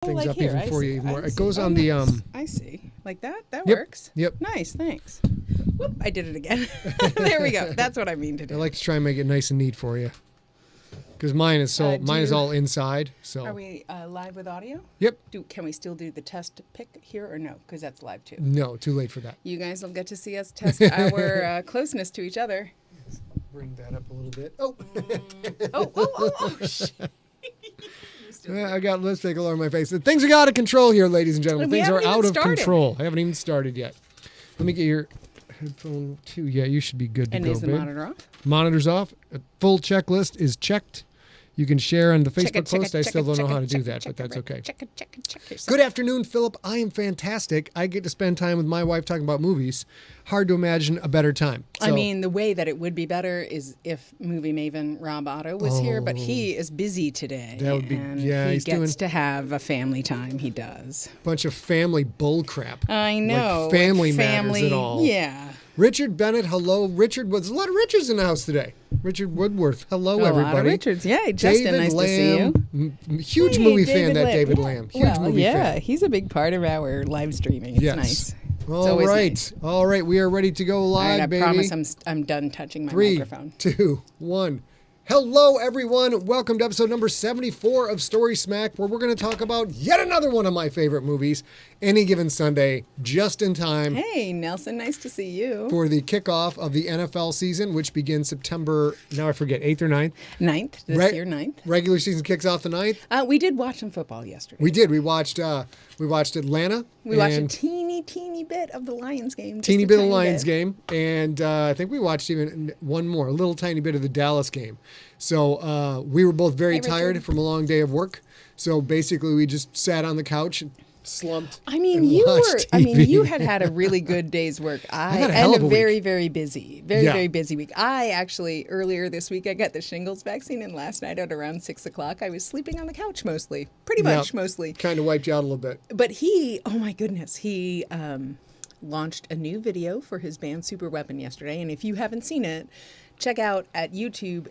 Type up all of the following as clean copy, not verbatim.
things up here, even for you even more. It goes on the I see. Like that? That Yep, works. yep. Nice, thanks. Whoop, I did it again. There we go. That's what I mean to I do. like to try and make it nice and neat for you. Because mine is is all inside. So Are we live with audio? Yep. Can we still do the test pick here or no? Because that's live too. No, too late for that. You guys will get to see us test our closeness to each other. Bring that up a little bit. Oh. Oh, shit. I got lipstick all over my face. Things are out of control here, ladies and gentlemen. Things are out of control. I haven't even started yet. Let me get your headphone too. Yeah, you should be good to go, babe. And is the monitor off? Monitor's off. A full checklist is checked. You can share on the Facebook post. I still don't know how to do that, but that's okay. Check yourself. Good afternoon, Philip. I am fantastic. I get to spend time with my wife talking about movies. Hard to imagine a better time. So, I mean, the way that it would be better is if movie maven Rob Otto was here, but he is busy today. That would be, and yeah, he he's gets doing to have a family time. He does. Bunch of family bull crap. I know. Like family matters at all. Yeah. Richard Bennett, hello. Richard, there's a lot of Richards in the house today. Richard Woodworth, hello, everybody. A lot of Richards, yeah. Justin, David nice Lamb, to see you. Huge movie fan, that David Lamb. Huge movie fan. Yeah, he's a big part of our live streaming. It's nice. All right. Nice. All right. We are ready to go live, all right, I baby. promise I'm done touching my microphone. 3, 2, 1. Hello, everyone. Welcome to episode number 74 of StorySmack, where we're going to talk about yet another one of my favorite movies, Any Given Sunday, just in time. Hey, Nelson. Nice to see you. For the kickoff of the NFL season, which begins September, now I forget, 8th or 9th? 9th. This year, 9th. Regular season kicks off the 9th. We did watch some football yesterday. We did. We watched Atlanta. We watched a teeny bit of the Lions game. Teeny bit of the Lions game. And I think we watched even one more, a little tiny bit of the Dallas game. So we were both very tired from a long day of work. So basically we just sat on the couch and slumped. You had a really good day's work. And a very, very busy, very busy week. I actually, earlier this week, I got the shingles vaccine, and last night at around 6 o'clock, I was sleeping on the couch mostly. Pretty much, mostly. Kind of wiped you out a little bit. But oh my goodness, he launched a new video for his band Super Weapon yesterday, and if you haven't seen it, check out at YouTube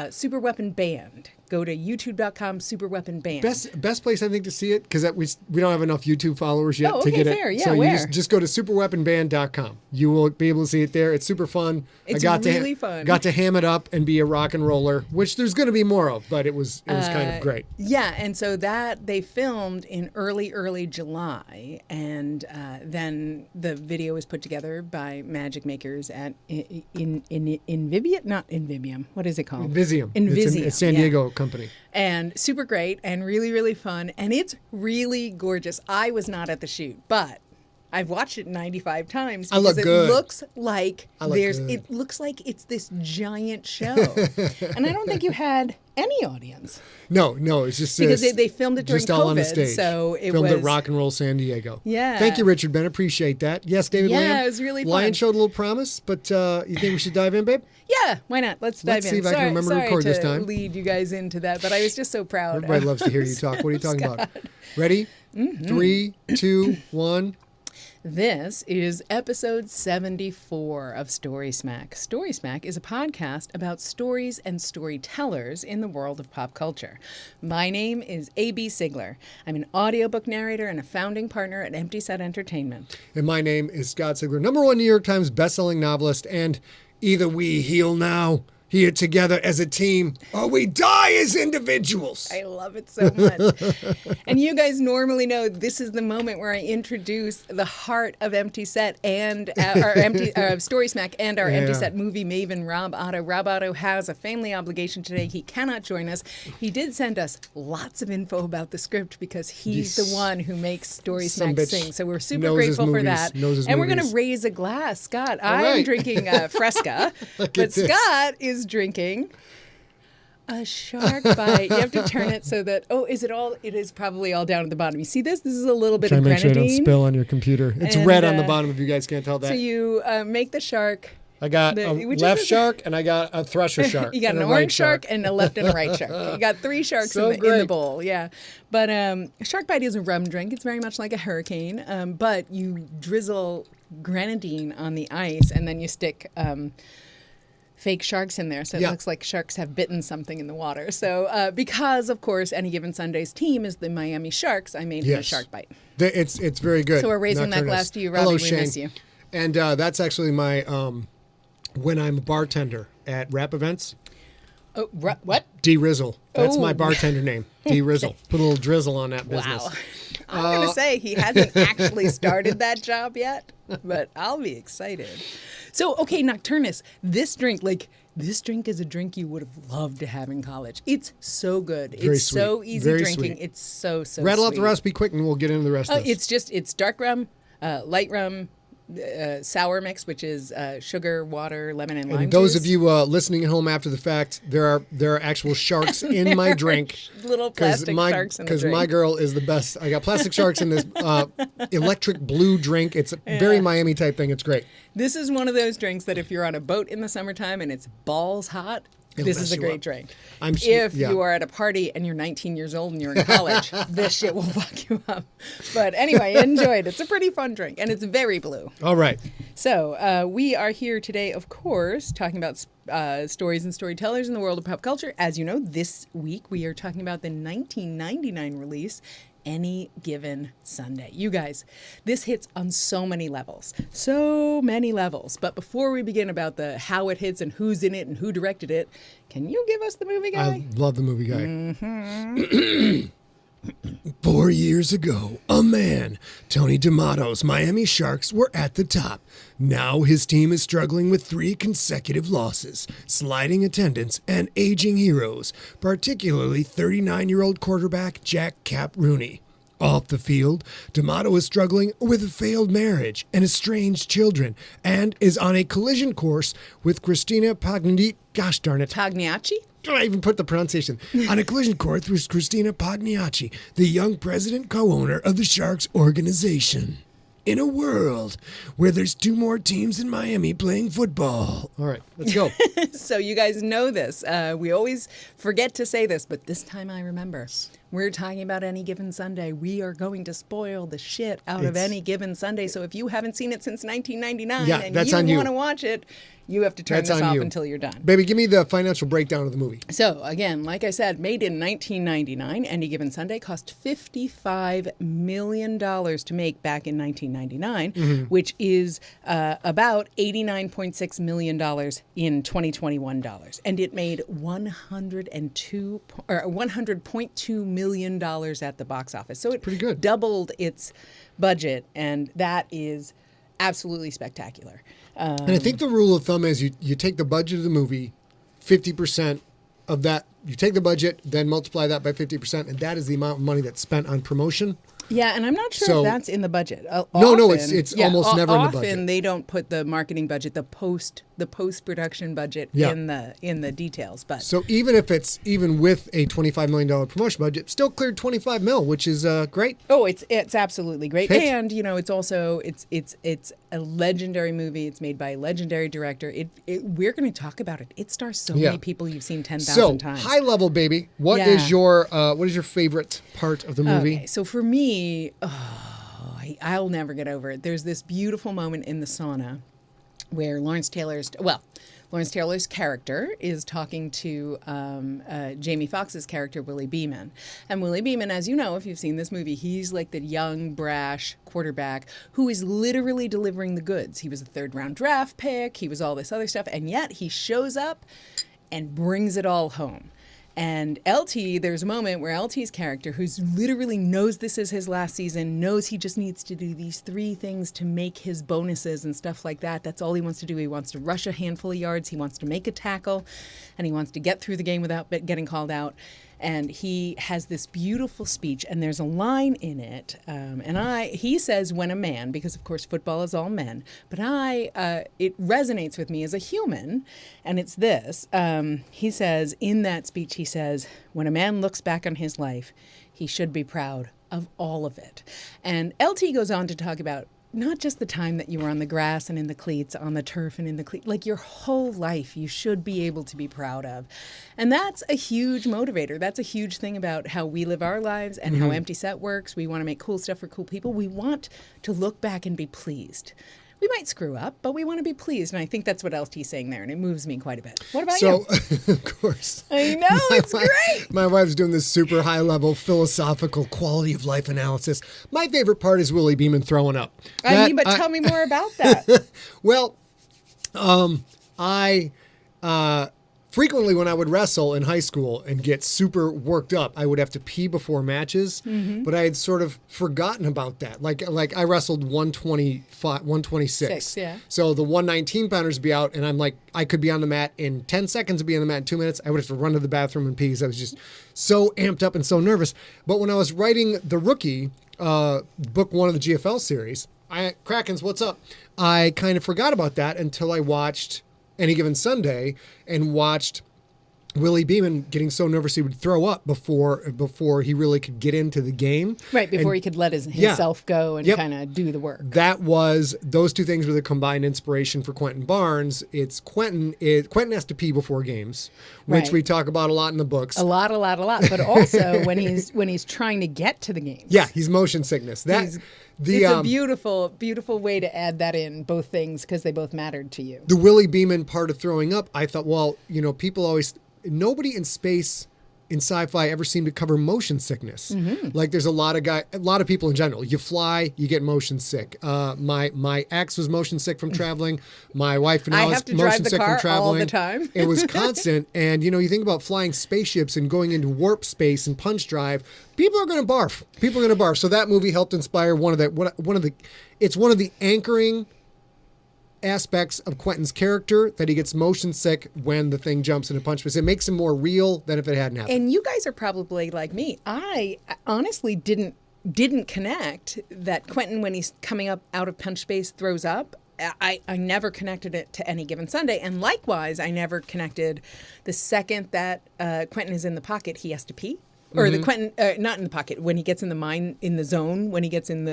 Super Weapon Band. Go to youtube.com Super Weapon Band. Best place, I think, to see it, because we don't have enough YouTube followers yet to get fair. it. Yeah, so you just go to superweaponband.com. You will be able to see it there. It's super fun. It's really fun. Got to ham it up and be a rock and roller, which there's going to be more of, but it was kind of great. Yeah, and so that they filmed in early July, and then the video was put together by magic makers at Invivium. What is it called? Invisium. It's a San Diego company. And super great and really, really fun. And it's really gorgeous. I was not at the shoot, but I've watched it 95 times because it looks like it looks like it's this giant show. And I don't think you had any audience. No, it's just because they filmed it during just all COVID, on the stage. So it filmed was at Rock and Roll San Diego. Yeah. Thank you, Richard Ben. Appreciate that. Yes, David Lamb. Yeah, it was really fun. Lion showed a little promise, but you think we should dive in, babe? Yeah, why not? Let's dive in. Let's see if I can remember to record this time. Lead you guys into that, but I was just so proud. Everybody loves to hear you talk. What are you talking about? Ready? Mm-hmm. 3, 2, 1. This is episode 74 of StorySmack. StorySmack is a podcast about stories and storytellers in the world of pop culture. My name is A.B. Sigler. I'm an audiobook narrator and a founding partner at Empty Set Entertainment. And my name is Scott Sigler, #1 New York Times bestselling novelist, and either we heal now, here together as a team, or we die as individuals. I love it so much. And you guys normally know this is the moment where I introduce the heart of Empty Set and our StorySmack and our Empty Set movie maven, Rob Otto. Rob Otto has a family obligation today. He cannot join us. He did send us lots of info about the script because he's the one who makes StorySmack sing. So we're super grateful for that. And we're going to raise a glass. Scott, I'm drinking Fresca, but Scott is drinking a shark bite. You have to turn it so that, it is probably all down at the bottom. You see this? This is a little bit of grenadine. Make sure I don't spill on your computer. It's red on the bottom if you guys can't tell that. So you make the shark. I got a left shark and I got a thresher shark. You got an orange shark and a left and a right shark. You got 3 sharks in the bowl. Yeah. But a shark bite is a rum drink. It's very much like a hurricane. But you drizzle grenadine on the ice and then you stick fake sharks in there, so it looks like sharks have bitten something in the water. So because, of course, Any Given Sunday's team is the Miami Sharks, I made him a shark bite. It's very good. So we're raising that glass to you, Robbie. Hello, we Shane. miss you. And that's actually my, when I'm a bartender at rap events. Oh, what? D Rizzle. That's my bartender name. D Rizzle. Okay. Put a little drizzle on that business. Wow. I'm going to say he hasn't actually started that job yet, but I'll be excited. So, okay, Nocturnus, this drink is a drink you would have loved to have in college. It's so good. Very it's sweet. so easy Very drinking. sweet. It's so Rattle sweet. out the recipe quick and we'll get into the rest of this. It's dark rum, light rum, sour mix, which is sugar, water, lemon, and lime and those juice. of you listening at home after the fact, there are actual sharks in my drink. Little plastic sharks in the drink. Because my girl is the best. I got plastic sharks in this electric blue drink. It's a very Miami type thing. It's great. This is one of those drinks that if you're on a boat in the summertime and it's balls hot, this is a great drink. If you are at a party and you're 19 years old and you're in college, this shit will fuck you up. But anyway, enjoy it. It's a pretty fun drink, and it's very blue. All right. So we are here today, of course, talking about stories and storytellers in the world of pop culture. As you know, this week we are talking about the 1999 release, Any Given Sunday. You guys, this hits on so many levels. So many levels. But before we begin about the how it hits and who's in it and who directed it, can you give us the movie guy? I love the movie guy. Mm-hmm. 4 years ago, a man, Tony D'Amato's Miami Sharks, were at the top. Now his team is struggling with 3 consecutive losses, sliding attendance, and aging heroes, particularly 39-year-old quarterback Jack Cap Rooney. Off the field, D'Amato is struggling with a failed marriage and estranged children, and is on a collision course with Christina Pagliacci. Gosh darn it. Pagliacci? I even put the pronunciation. On a collision course with Christina Pagliacci, the young president co-owner of the Sharks organization. In a world where there's 2 more teams in Miami playing football. All right, let's go. So you guys know this. We always forget to say this, but this time I remember. We're talking about Any Given Sunday. We are going to spoil the shit out of Any Given Sunday. So if you haven't seen it since 1999 and you want to watch it, you have to turn this off until you're done. Baby, give me the financial breakdown of the movie. So, again, like I said, made in 1999, Any Given Sunday cost $55 million to make back in 1999, which is about $89.6 million in 2021 dollars. And it made $100.2 million at the box office. So it pretty good. Doubled its budget, and that is absolutely spectacular. And I think the rule of thumb is you take the budget of the movie, 50% of that, you take the budget, then multiply that by 50%, and that is the amount of money that's spent on promotion. Yeah, and I'm not sure if that's in the budget. No, it's almost never in the budget. Often they don't put the marketing budget, the post-production budget in the details. But so even if it's with a $25 million promotion budget, still cleared $25 million, which is great. Oh, it's absolutely great. Hit. And it's also it's a legendary movie. It's made by a legendary director. We're going to talk about it. It stars so many people you've seen 10,000 times. So high level, baby. What is your favorite part of the movie? Okay, so for me, I'll never get over it. There's this beautiful moment in the sauna where Lawrence Taylor's character is talking to Jamie Foxx's character, Willie Beeman. And Willie Beeman, as you know, if you've seen this movie, he's like the young, brash quarterback who is literally delivering the goods. He was a 3rd-round draft pick. He was all this other stuff. And yet he shows up and brings it all home. And LT, there's a moment where LT's character, who's literally knows this is his last season, knows he just needs to do these 3 things to make his bonuses and stuff like that. That's all he wants to do. He wants to rush a handful of yards. He wants to make a tackle. And he wants to get through the game without getting called out. And he has this beautiful speech, and there's a line in it. He says, when a man, because of course football is all men, but it resonates with me as a human, and it's this. He says, in that speech, he says, when a man looks back on his life, he should be proud of all of it. And LT goes on to talk about not just the time that you were on the grass and in the cleats, on the turf and in the cleats, like your whole life you should be able to be proud of. And that's a huge motivator. That's a huge thing about how we live our lives and how Empty Set works. We want to make cool stuff for cool people. We want to look back and be pleased. we might screw up, but we want to be pleased. And I think that's what LT's saying there, and it moves me quite a bit. What about you? So, of course. I know, it's great. My wife's doing this super high-level philosophical quality of life analysis. My favorite part is Willie Beeman throwing up. But tell me more about that. Well, I frequently when I would wrestle in high school and get super worked up, I would have to pee before matches, but I had sort of forgotten about that. Like I wrestled 126. Yeah. So the 119 pounders would be out, and I'm like, I could be on the mat in 10 seconds, be on the mat in 2 minutes. I would have to run to the bathroom and pee because I was just so amped up and so nervous. But when I was writing The Rookie, book 1 of the GFL series, Krakens, what's up? I kind of forgot about that until I watched Any Given Sunday and watched Willie Beeman getting so nervous he would throw up before he really could get into the game. Right, before he could let himself go and kind of do the work. Those two things were the combined inspiration for Quentin Barnes. It's Quentin has to pee before games, which we talk about a lot in the books. A lot. But also when he's trying to get to the games. Yeah, he's motion sickness. It's a beautiful, beautiful way to add that in, both things, because they both mattered to you. The Willie Beeman part of throwing up, I thought, nobody in space in sci-fi ever seemed to cover motion sickness. Like there's a lot of people in general. You fly, you get motion sick. My ex was motion sick from traveling. My wife and I was motion sick from traveling. All the time. It was constant. And you think about flying spaceships and going into warp space and punch drive. People are going to barf. So that movie helped inspire one of the anchoring aspects of Quentin's character, that he gets motion sick when the thing jumps in a punch space. It makes him more real than if it hadn't happened. And you guys are probably like me. I honestly didn't connect that Quentin, when he's coming up out of punch space, throws up. I never connected it to Any Given Sunday. And likewise, I never connected the second that Quentin is in the pocket, he has to pee. Or the Quentin, not in the pocket, when he gets in the zone, when he gets in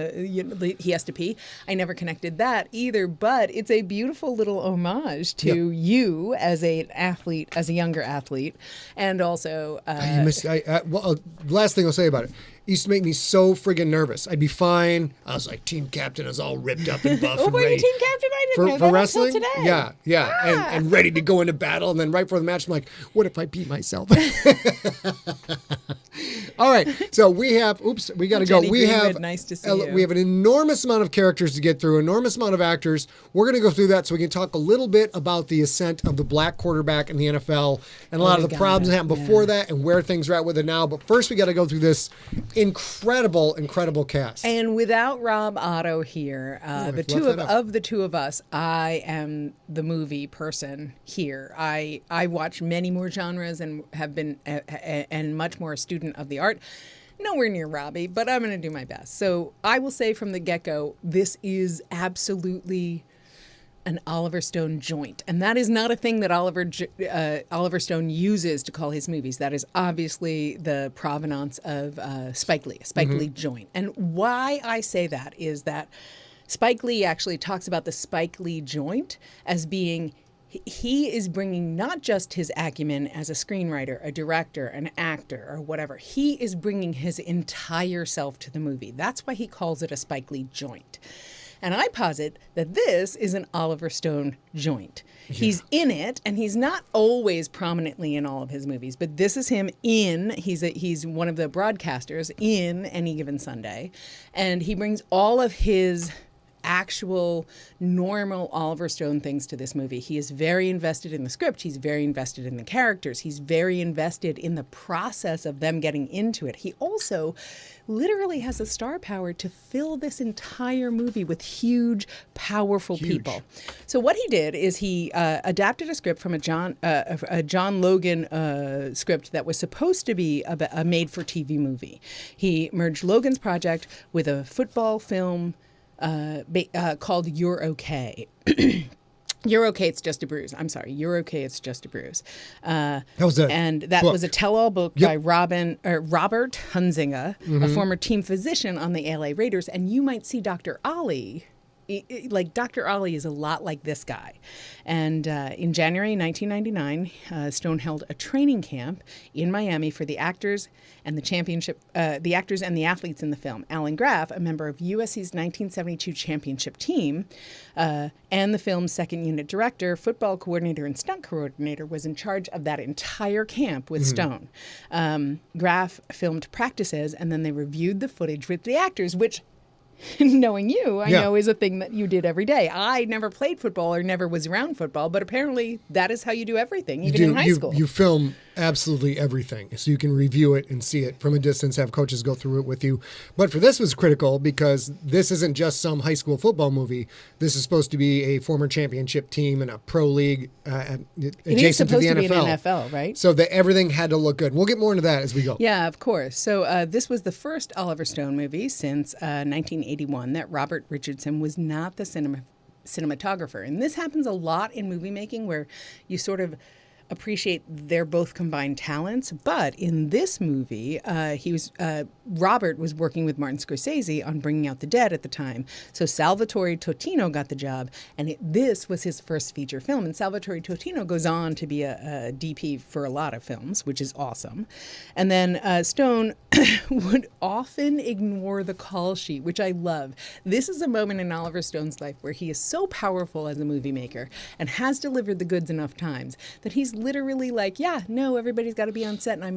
he has to pee. I never connected that either, but it's a beautiful little homage to you as an athlete, as a younger athlete, and also. Last thing I'll say about it. It used to make me so friggin' nervous. I'd be fine. I was like team captain. I was all ripped up and buff. Were you team captain? I didn't know for that wrestling. Until today. Yeah, and ready to go into battle. And then right before the match, I'm like, what if I beat myself? All right, so we got to go. Nice to see you. We have an enormous amount of characters to get through, enormous amount of actors. We're going to go through that so we can talk a little bit about the ascent of the black quarterback in the NFL and a lot of the problems that happened before that and where things are at with it now. But first, we got to go through this incredible cast. And without Rob Otto here, the two of us, I am the movie person here. I watch many more genres and have been and much more a student of the art. Nowhere near Robbie, but I'm going to do my best. So I will say from the get-go, this is absolutely an Oliver Stone joint. And that is not a thing that Oliver Stone uses to call his movies. That is obviously the provenance of Spike Lee, a Spike Lee joint. And why I say that is that Spike Lee actually talks about the Spike Lee joint as being, he is bringing not just his acumen as a screenwriter, a director, an actor, or whatever. He is bringing his entire self to the movie. That's why he calls it a Spike Lee joint. And I posit that this is an Oliver Stone joint. Yeah. He's in it, and he's not always prominently in all of his movies, but this is him he's one of the broadcasters in Any Given Sunday, and he brings all of his actual normal Oliver Stone things to this movie. He is very invested in the script. He's very invested in the characters. He's very invested in the process of them getting into it. He also literally has the star power to fill this entire movie with huge, powerful people. So what he did is he adapted a script from a John Logan script that was supposed to be a made-for-TV movie. He merged Logan's project with a football film called You're Okay. You're Okay, It's Just a Bruise. I'm sorry. You're Okay, It's Just a Bruise. That was a tell-all book by Robert Hunzinger, a former team physician on the LA Raiders. And you might see Dr. Ali like Dr. Ollie is a lot like this guy. And in January 1999, Stone held a training camp in Miami for the actors and the actors and the athletes in the film. Alan Graff, a member of USC's 1972 championship team, and the film's second unit director, football coordinator, and stunt coordinator, was in charge of that entire camp with Stone. Graff filmed practices, and then they reviewed the footage with the actors, which, knowing you, I know is a thing that you did every day. I never played football or never was around football, but apparently that is how you do everything, even in high school. You film absolutely everything, so you can review it and see it from a distance, have coaches go through it with you. But for this was critical because this isn't just some high school football movie. This is supposed to be a former championship team in a pro league adjacent to the NFL. It is supposed to be an NFL, right? So that everything had to look good. We'll get more into that as we go. Yeah, of course. So this was the first Oliver Stone movie since 1981 that Robert Richardson was not the cinematographer. And this happens a lot in movie making where you sort of appreciate their both combined talents. But in this movie, Robert was working with Martin Scorsese on Bringing Out the Dead at the time. So Salvatore Totino got the job, and this was his first feature film. And Salvatore Totino goes on to be a DP for a lot of films, which is awesome. And then Stone would often ignore the call sheet, which I love. This is a moment in Oliver Stone's life where he is so powerful as a movie maker and has delivered the goods enough times that he's literally like, yeah, no, everybody's got to be on set, and I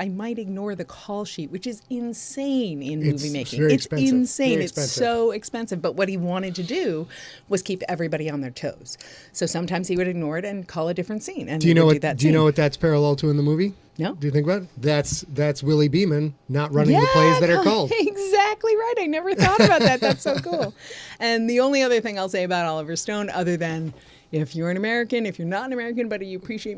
might ignore the call sheet, which is insane in movie making. It's insane. It's so expensive. But what he wanted to do was keep everybody on their toes. So sometimes he would ignore it and call a different scene. And do you know what that's parallel to in the movie? No. Do you think about it? That's Willie Beeman not running the plays that are called. Exactly right. I never thought about that. That's so cool. And the only other thing I'll say about Oliver Stone, other than if you're an American, if you're not an American, but you appreciate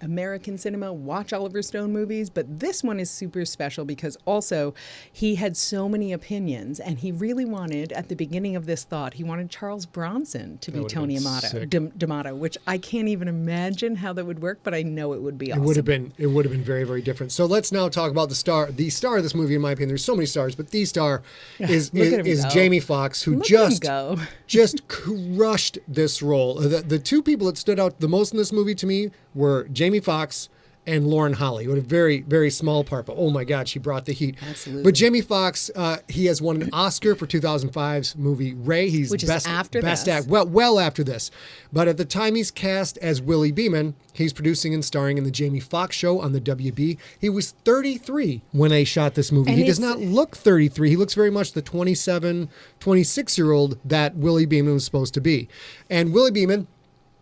American cinema, watch Oliver Stone movies. But this one is super special because also he had so many opinions, and he really wanted, at the beginning of this thought, he wanted Charles Bronson to be Tony D'Amato, which I can't even imagine how that would work, but I know it would be awesome. It would have been very, very different. So let's now talk about the star of this movie, in my opinion. There's so many stars, but the star is Jamie Foxx, who just crushed this role. The two people that stood out the most in this movie to me were Jamie Foxx and Lauren Holly, with a very, very small part, but oh my God, she brought the heat. Absolutely. But Jamie Foxx, he has won an Oscar for 2005's movie Ray. Which is after best act. Well after this. But at the time he's cast as Willie Beeman, he's producing and starring in the Jamie Foxx Show on the WB. He was 33 when they shot this movie. He does not look 33. He looks very much the 27, 26-year-old that Willie Beeman was supposed to be. And Willie Beeman,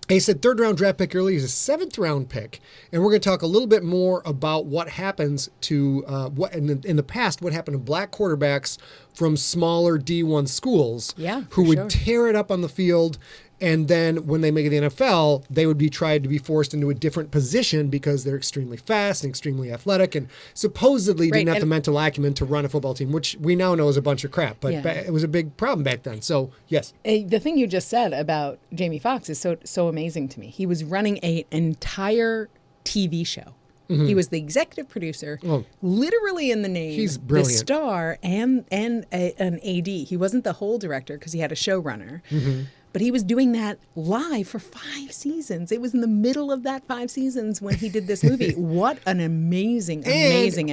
he said third-round draft pick early. He's a seventh-round pick. And we're going to talk a little bit more about what happens to, what in the past, what happened to black quarterbacks from smaller D1 schools who would tear it up on the field. And then when they make it the NFL, they would be tried to be forced into a different position because they're extremely fast and extremely athletic and supposedly didn't have the mental acumen to run a football team, which we now know is a bunch of crap. But it was a big problem back then. So, yes. The thing you just said about Jamie Foxx is so amazing to me. He was running an entire TV show. Mm-hmm. He was the executive producer, literally in the name, he's brilliant. The star, and an AD. He wasn't the whole director because he had a showrunner. Mm-hmm. But he was doing that live for 5 seasons. It was in the middle of that 5 seasons when he did this movie. What an amazing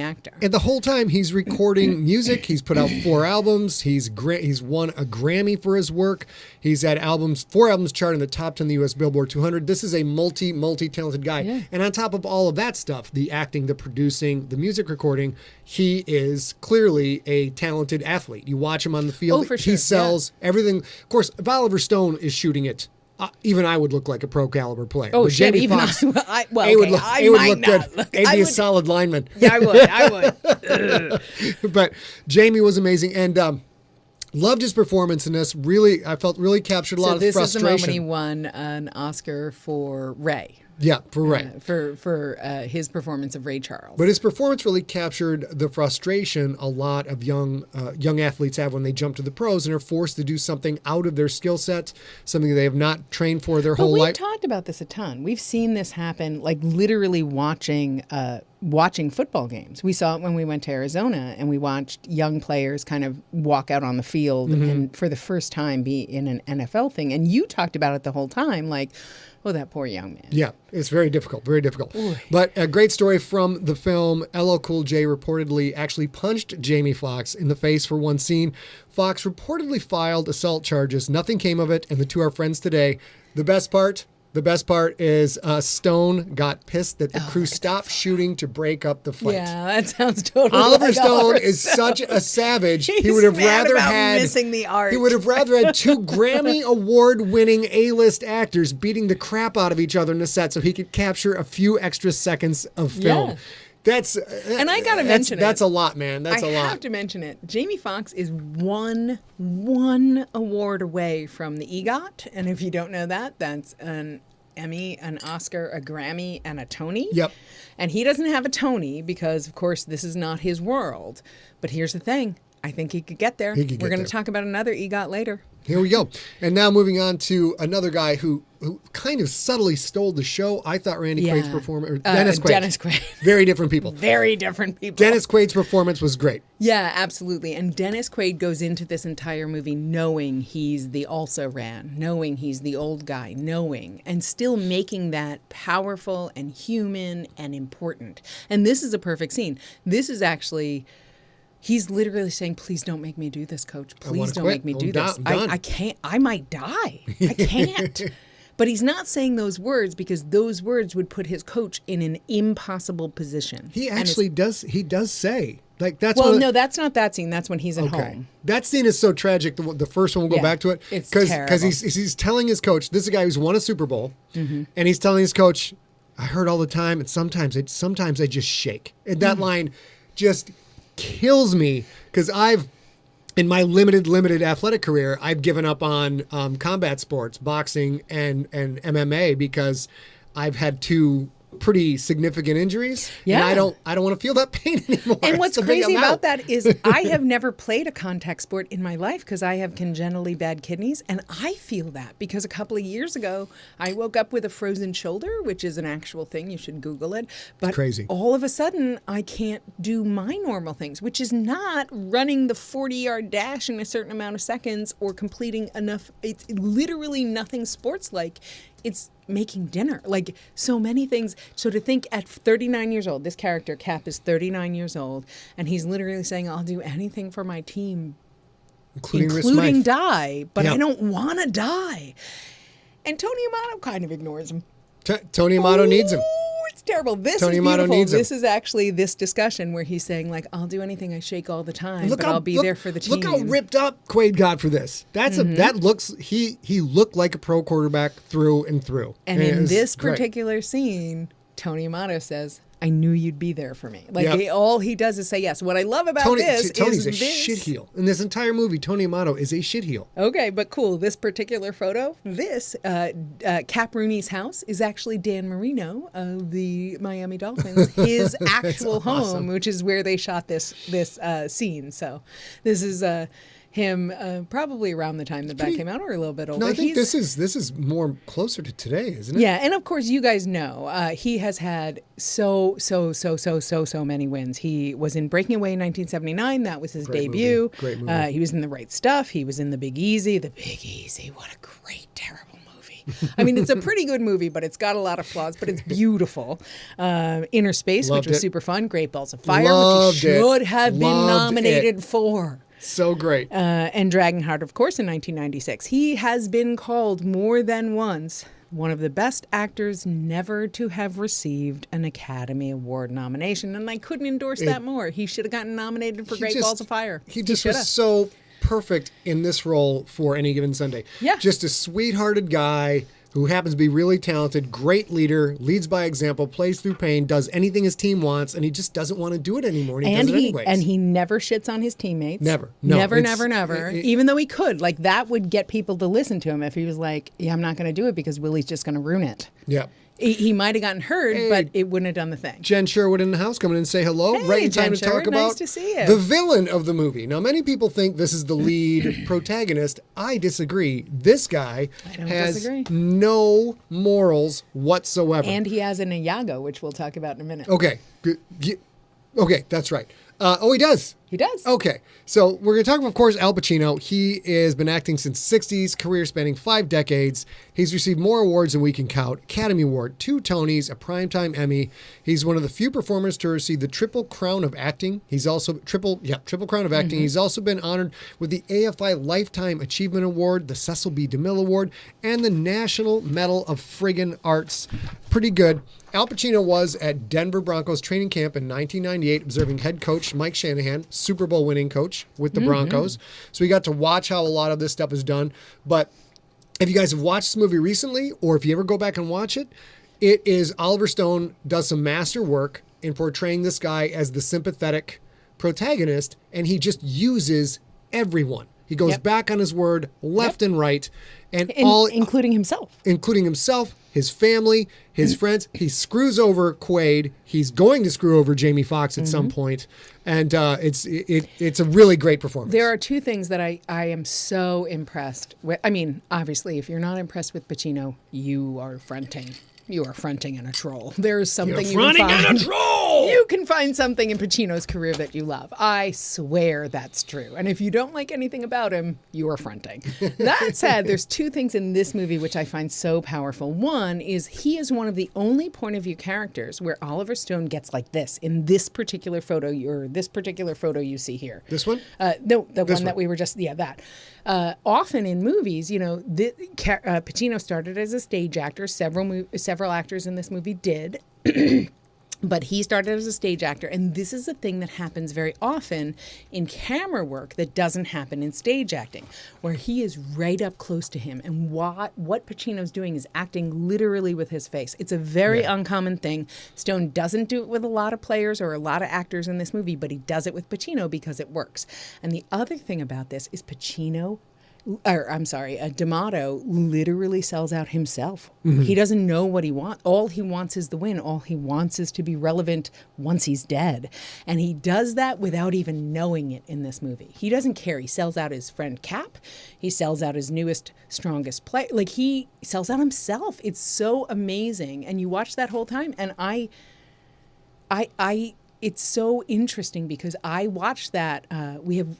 actor. And the whole time he's recording music. He's put out 4 albums. He's won a Grammy for his work. He's had 4 albums chart in the top 10 of the U.S. Billboard 200. This is a multi-talented guy. Yeah. And on top of all of that stuff, the acting, the producing, the music recording, he is clearly a talented athlete. You watch him on the field. Oh, for sure. He sells everything. Of course, if Oliver Stone is shooting it, even I would look like a pro caliber player. Oh, but shit, Jamie even Foxx, I would look good. He'd be a solid lineman. Yeah, I would. But Jamie was amazing, and loved his performance in this. Really, I felt really captured a lot of frustration. So this is the moment he won an Oscar for Ray. Yeah, for Ray. For his performance of Ray Charles. But his performance really captured the frustration a lot of young athletes have when they jump to the pros and are forced to do something out of their skill set, something they have not trained for their whole life. We've talked about this a ton. We've seen this happen, like literally watching watching football games. We saw it when we went to Arizona and we watched young players kind of walk out on the field and for the first time be in an NFL thing. And you talked about it the whole time, like, oh, that poor young man. Yeah, it's very difficult, very difficult. Ooh. But a great story from the film. LL Cool J reportedly actually punched Jamie Foxx in the face for one scene. Foxx reportedly filed assault charges. Nothing came of it, and the two are friends today. The best part is Stone got pissed that the crew stopped shooting to break up the fight. Yeah, that sounds totally Oliver like Stone Oliver is such a savage. He would have rather had missing the art. He would have rather had two Grammy Award-winning A-list actors beating the crap out of each other in the set so he could capture a few extra seconds of film. Yeah. And I gotta mention that's a lot, man. That's a lot. I have to mention it. Jamie Foxx is one award away from the EGOT, and if you don't know that, that's an Emmy, an Oscar, a Grammy, and a Tony. Yep. And he doesn't have a Tony because, of course, this is not his world. But here's the thing. I think he could get there. We're going to talk about another EGOT later. Here we go. And now moving on to another guy who kind of subtly stole the show. I thought Randy Quaid's performance, or Dennis Quaid. Dennis Quaid. Very different people. Very different people. Dennis Quaid's performance was great. Yeah, absolutely. And Dennis Quaid goes into this entire movie knowing he's the also-ran, knowing he's the old guy, knowing, and still making that powerful and human and important. And this is a perfect scene. This is actually... He's literally saying, please don't make me do this, coach. Please don't make me do this. I can't. I might die. I can't. But he's not saying those words because those words would put his coach in an impossible position. He actually does. He does say. Like that's no, that's not that scene. That's when he's at home. That scene is so tragic. The first one, we'll go back to it. It's terrible. Because he's telling his coach, this is a guy who's won a Super Bowl, and he's telling his coach, I heard all the time, and sometimes I just shake. And that line just kills me because in my limited athletic career, I've given up on combat sports, boxing and MMA because I've had two pretty significant injuries. Yeah. And I don't want to feel that pain anymore. And what's crazy about that is I have never played a contact sport in my life because I have congenitally bad kidneys. And I feel that because a couple of years ago, I woke up with a frozen shoulder, which is an actual thing. You should Google it. But crazy. All of a sudden, I can't do my normal things, which is not running the 40-yard dash in a certain amount of seconds or completing enough. It's literally nothing sports-like. It's making dinner, like so many things. So to think at 39 years old, this character, Cap, is 39 years old, and he's literally saying, I'll do anything for my team, including die, but I don't want to die. And Tony Amato kind of ignores him. Tony Amato needs him. It's terrible. This Tony is Amato beautiful. needs him. This is actually this discussion where he's saying, like, I'll do anything. I shake all the time, but I'll be there for the team. Look how ripped up Quaid got for this. He looked like a pro quarterback through and through. And in this particular scene, Tony Amato says, I knew you'd be there for me. Like all he does is say yes. What I love about Tony's a shitheel. In this entire movie, Tony Amato is a shitheel. Okay, but cool. This particular photo, Cap Rooney's house is actually Dan Marino of the Miami Dolphins, his actual home, awesome. Which is where they shot this scene. So this is him probably around the time that came out, or a little bit older. No, I think this is more closer to today, isn't it? Yeah, and of course you guys know he has had so many wins. He was in Breaking Away in 1979. That was his debut. Great movie. He was in The Right Stuff. He was in The Big Easy. The Big Easy. What a great, terrible movie. I mean, it's a pretty good movie, but it's got a lot of flaws, but it's beautiful. Inner Space, which was super fun. Great Balls of Fire, which he should have been nominated for. So great. And Dragonheart, of course, in 1996. He has been called more than once one of the best actors never to have received an Academy Award nomination. And I couldn't endorse that more. He should have gotten nominated for Great Balls of Fire. He just was so perfect in this role for Any Given Sunday. Yeah. Just a sweethearted guy who happens to be really talented, great leader, leads by example, plays through pain, does anything his team wants, and he just doesn't want to do it anymore, and he does it anyways. And he never shits on his teammates. Never. No, never. Even though he could. Like, that would get people to listen to him if he was like, yeah, I'm not going to do it because Willie's just going to ruin it. Yeah. He might have gotten heard, but it wouldn't have done the thing. Jen Sherwood in the house, coming in to say hello. Hey, right in time Jen to talk Sherwood, about nice to see you. the villain of the movie. Now, many people think this is the lead protagonist. I disagree. This guy has no morals whatsoever. And he has an Iago, which we'll talk about in a minute. Okay. Okay, that's right. He does. He does. Okay. So we're going to talk, of course, Al Pacino. He has been acting since 60s, career spanning 5 decades. He's received more awards than we can count. Academy Award, 2 Tonys, a Primetime Emmy. He's one of the few performers to receive the Triple Crown of Acting. He's also Triple Crown of Acting. He's also been honored with the AFI Lifetime Achievement Award, the Cecil B. DeMille Award, and the National Medal of Friggin' Arts. Pretty good. Al Pacino was at Denver Broncos training camp in 1998, observing head coach Mike Shanahan, Super Bowl winning coach with the Broncos. So we got to watch how a lot of this stuff is done. But if you guys have watched this movie recently, or if you ever go back and watch it, it is Oliver Stone does some master work in portraying this guy as the sympathetic protagonist, and he just uses everyone. He goes back on his word left and right, and including himself. Including himself, his family, his friends. He screws over Quaid. He's going to screw over Jamie Foxx at some point. And it's a really great performance. There are 2 things that I am so impressed with. I mean, obviously, if you're not impressed with Pacino, you are fronting. You are fronting in a troll. There's something you can find. In a troll! You can find something in Pacino's career that you love. I swear that's true. And if you don't like anything about him, you are fronting. That said, there's 2 things in this movie which I find so powerful. One is he is one of the only point of view characters where Oliver Stone gets like this in this particular photo, you see here. This one? No, the one that we were just, that. Often in movies, Pacino started as a stage actor. Several actors in this movie did. But he started as a stage actor, and this is a thing that happens very often in camera work that doesn't happen in stage acting, where he is right up close to him. And what Pacino's doing is acting literally with his face. It's a very uncommon thing. Stone doesn't do it with a lot of players or a lot of actors in this movie, but he does it with Pacino because it works. And the other thing about this is D'Amato literally sells out himself. He doesn't know what he wants. All he wants is the win. All he wants is to be relevant once he's dead. And he does that without even knowing it in this movie. He doesn't care. He sells out his friend Cap. He sells out his newest, strongest player. Like, he sells out himself. It's so amazing. And you watch that whole time, and it's so interesting because I watched that. We have,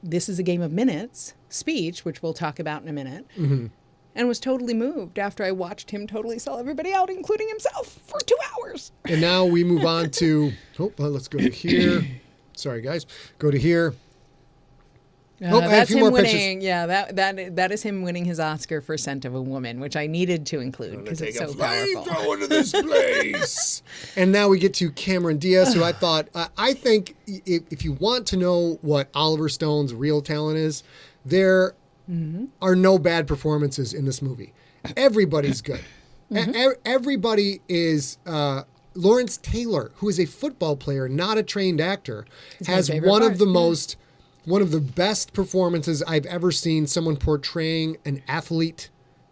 This Is a Game of Minutes speech, which we'll talk about in a minute, and was totally moved after I watched him totally sell everybody out, including himself, for 2 hours. And now we move on to, let's go to here. Sorry, guys. Go to here. That's him winning. Pictures. Yeah, that is him winning his Oscar for Scent of a Woman, which I needed to include because it's so powerful. Go into this place. And now we get to Cameron Diaz, who I thought, I think if you want to know what Oliver Stone's real talent is, there are no bad performances in this movie. Everybody's good. Everybody is. Lawrence Taylor, who is a football player, not a trained actor, has one of the best performances I've ever seen someone portraying an athlete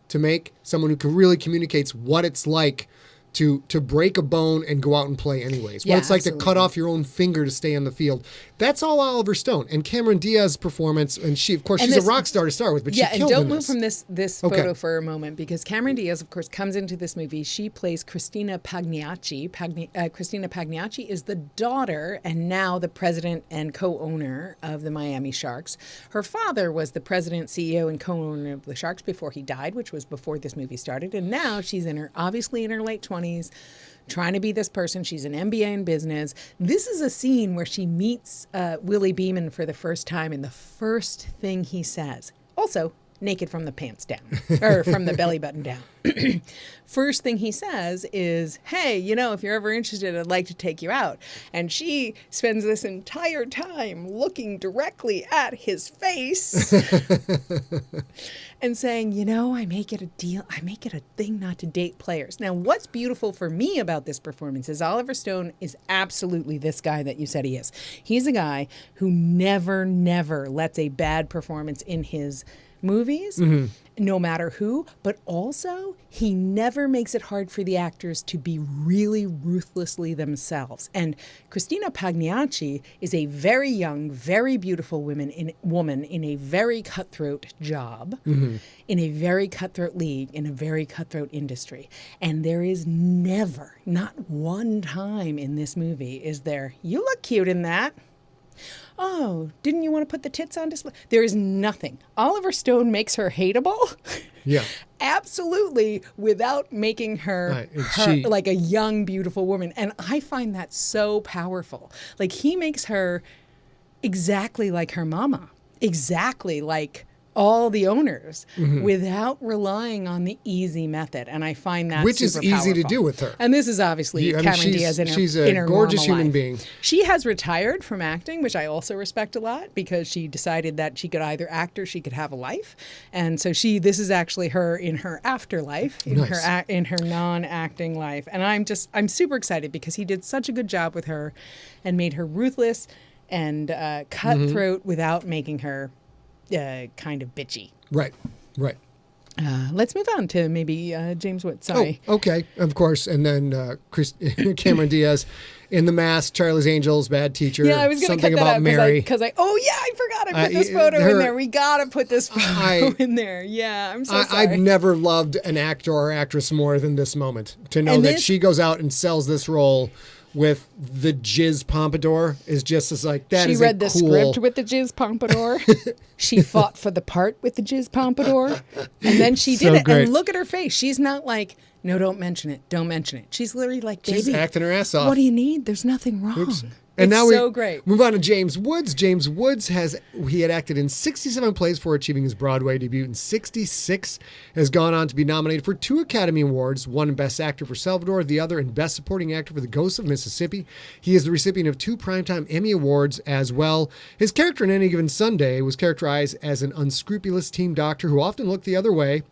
to make, someone who really communicates what it's like to break a bone and go out and play anyways. What it's like to cut off your own finger to stay on the field. That's all Oliver Stone. And Cameron Diaz's performance, and she's a rock star to start with, but she killed in this. Yeah, and don't move from this photo for a moment, because Cameron Diaz, of course, comes into this movie. She plays Christina Pagliacci. Christina Pagliacci is the daughter and now the president and co-owner of the Miami Sharks. Her father was the president, CEO, and co-owner of the Sharks before he died, which was before this movie started. And now she's obviously in her late 20s, trying to be this person. She's an MBA in business. This is a scene where she meets Willie Beeman for the first time, and the first thing he says, also naked from the pants down, or from the belly button down. First thing he says is, hey, if you're ever interested, I'd like to take you out. And she spends this entire time looking directly at his face and saying, I make it a deal. I make it a thing not to date players. Now, what's beautiful for me about this performance is Oliver Stone is absolutely this guy that you said he is. He's a guy who never lets a bad performance in his movies, no matter who, but also he never makes it hard for the actors to be really ruthlessly themselves. And Christina Pagliacci is a very young, very beautiful woman in a very cutthroat job, in a very cutthroat league, in a very cutthroat industry. And there is never, not one time in this movie is there, you look cute in that. Oh, didn't you want to put the tits on display? There is nothing. Oliver Stone makes her hateable. Yeah. Absolutely, without making her, like a young, beautiful woman. And I find that so powerful. Like, he makes her exactly like her mama, exactly like all the owners, without relying on the easy method. And I find that which super is easy powerful. to do with her. And this is obviously Cameron Diaz in her she's a gorgeous human being. She has retired from acting, which I also respect a lot, because she decided that she could either act or she could have a life. And so this is actually her in her afterlife, in her non-acting life. And I'm super excited because he did such a good job with her and made her ruthless and cutthroat without making her kind of bitchy. Right. Let's move on to maybe James Woods. Sorry. Oh, okay. Of course. And then Cameron Diaz in The Mask, Charlie's Angels, Bad Teacher. Yeah, I was going to cut that out Mary. because I forgot I put this photo in there. We got to put this photo in there. Yeah, I'm so sorry. I've never loved an actor or actress more than this moment. To know that she goes out and sells this role with the jizz pompadour is just as like, that she is read a the cool... script with the jizz pompadour. She fought for the part with the jizz pompadour. And then she did it. Great. And look at her face. She's not like, no, don't mention it. Don't mention it. She's literally like, baby. She's acting her ass off. What do you need? There's nothing wrong. Oops. And now so great. Move on to James Woods. James Woods he had acted in 67 plays before achieving his Broadway debut in 66. Has gone on to be nominated for 2 Academy Awards, one in Best Actor for Salvador, the other in Best Supporting Actor for The Ghost of Mississippi. He is the recipient of 2 Primetime Emmy Awards as well. His character in Any Given Sunday was characterized as an unscrupulous teen doctor who often looked the other way.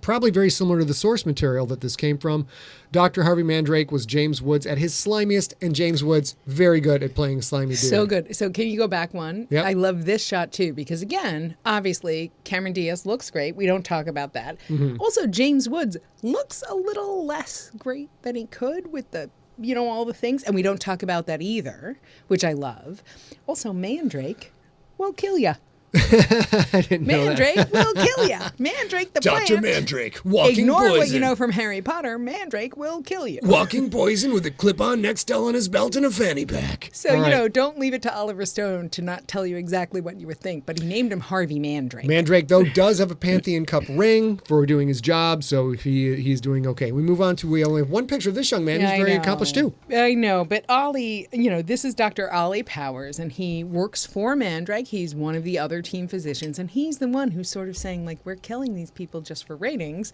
Probably very similar to the source material that this came from. Dr. Harvey Mandrake was James Woods at his slimiest, and James Woods very good at playing slimy dude. So good. So can you go back one? Yep. I love this shot too, because again, obviously, Cameron Diaz looks great. We don't talk about that. Also, James Woods looks a little less great than he could with the, all the things. And we don't talk about that either, which I love. Also, Mandrake will kill ya. I didn't know Mandrake that. will kill you. Mandrake the plant. Dr. Mandrake, walking Ignore poison. what you know from Harry Potter. Mandrake will kill you. Walking poison with a clip-on Nextel on his belt and a fanny pack. So, don't leave it to Oliver Stone to not tell you exactly what you would think, but he named him Harvey Mandrake. Mandrake, though, does have a Pantheon Cup ring for doing his job, so he's doing okay. We move on to, we only have one picture of this young man. He's very accomplished, too. I know, but Ollie, this is Dr. Ollie Powers, and he works for Mandrake. He's one of the other team physicians, and he's the one who's sort of saying, like, we're killing these people just for ratings.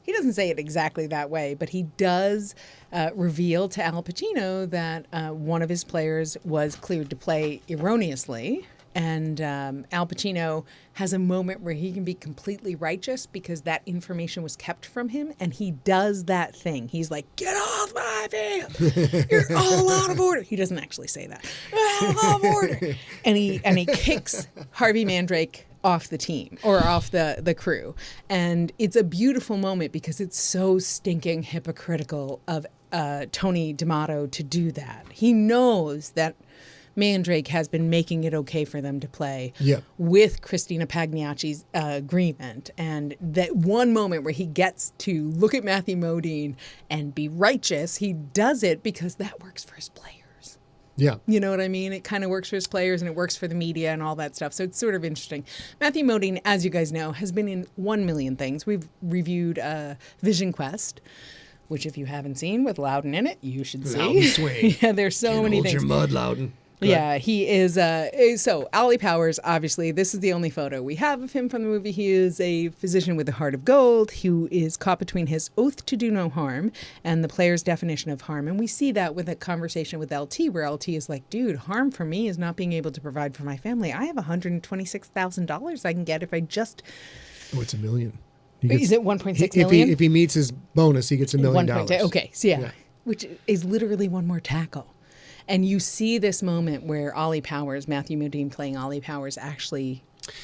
He doesn't say it exactly that way, but he does reveal to Al Pacino that one of his players was cleared to play erroneously. And Al Pacino has a moment where he can be completely righteous because that information was kept from him, and he does that thing. He's like, get off my field! You're all out of order. He doesn't actually say that. All out of order. And he kicks Harvey Mandrake off the team or off the crew. And it's a beautiful moment because it's so stinking hypocritical of Tony D'Amato to do that. He knows that Mandrake has been making it okay for them to play with Christina Pagliacci's agreement. And that one moment where he gets to look at Matthew Modine and be righteous, he does it because that works for his players. Yeah. You know what I mean? It kind of works for his players and it works for the media and all that stuff. So it's sort of interesting. Matthew Modine, as you guys know, has been in 1 million things. We've reviewed Vision Quest, which if you haven't seen with Loudon in it, you should see. Loudon swing. Yeah, there's so many hold things. Your mud, Loudon. Yeah, he is. So, Ollie Powers, obviously, this is the only photo we have of him from the movie. He is a physician with a heart of gold who is caught between his oath to do no harm and the player's definition of harm. And we see that with a conversation with LT, where LT is like, dude, harm for me is not being able to provide for my family. I have $126,000 I can get if I just... Oh, it's $1 million. Is it 1.6 million? If he meets his bonus, he gets $1 million. Okay, so yeah, which is literally one more tackle. And you see this moment where Ollie Powers, Matthew Modine playing Ollie Powers, actually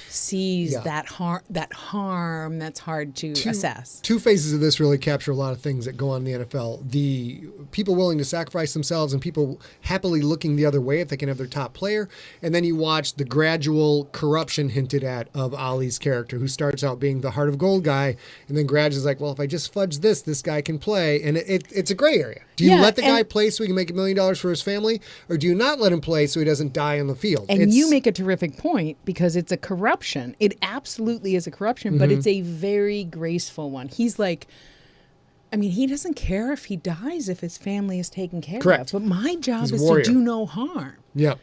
sees that harm that's hard to assess. Two phases of this really capture a lot of things that go on in the NFL. The people willing to sacrifice themselves and people happily looking the other way if they can have their top player. And then you watch the gradual corruption hinted at of Ali's character, who starts out being the heart of gold guy and then gradually is like, well, if I just fudge this guy can play. And it's a gray area. Do you let the guy play so he can make $1 million for his family, or do you not let him play so he doesn't die on the field? And you make a terrific point, because it's a corruption. It absolutely is a corruption, but it's a very graceful one. He's like, I mean, he doesn't care if he dies if his family is taken care of. But my job is to do no harm. Yeah.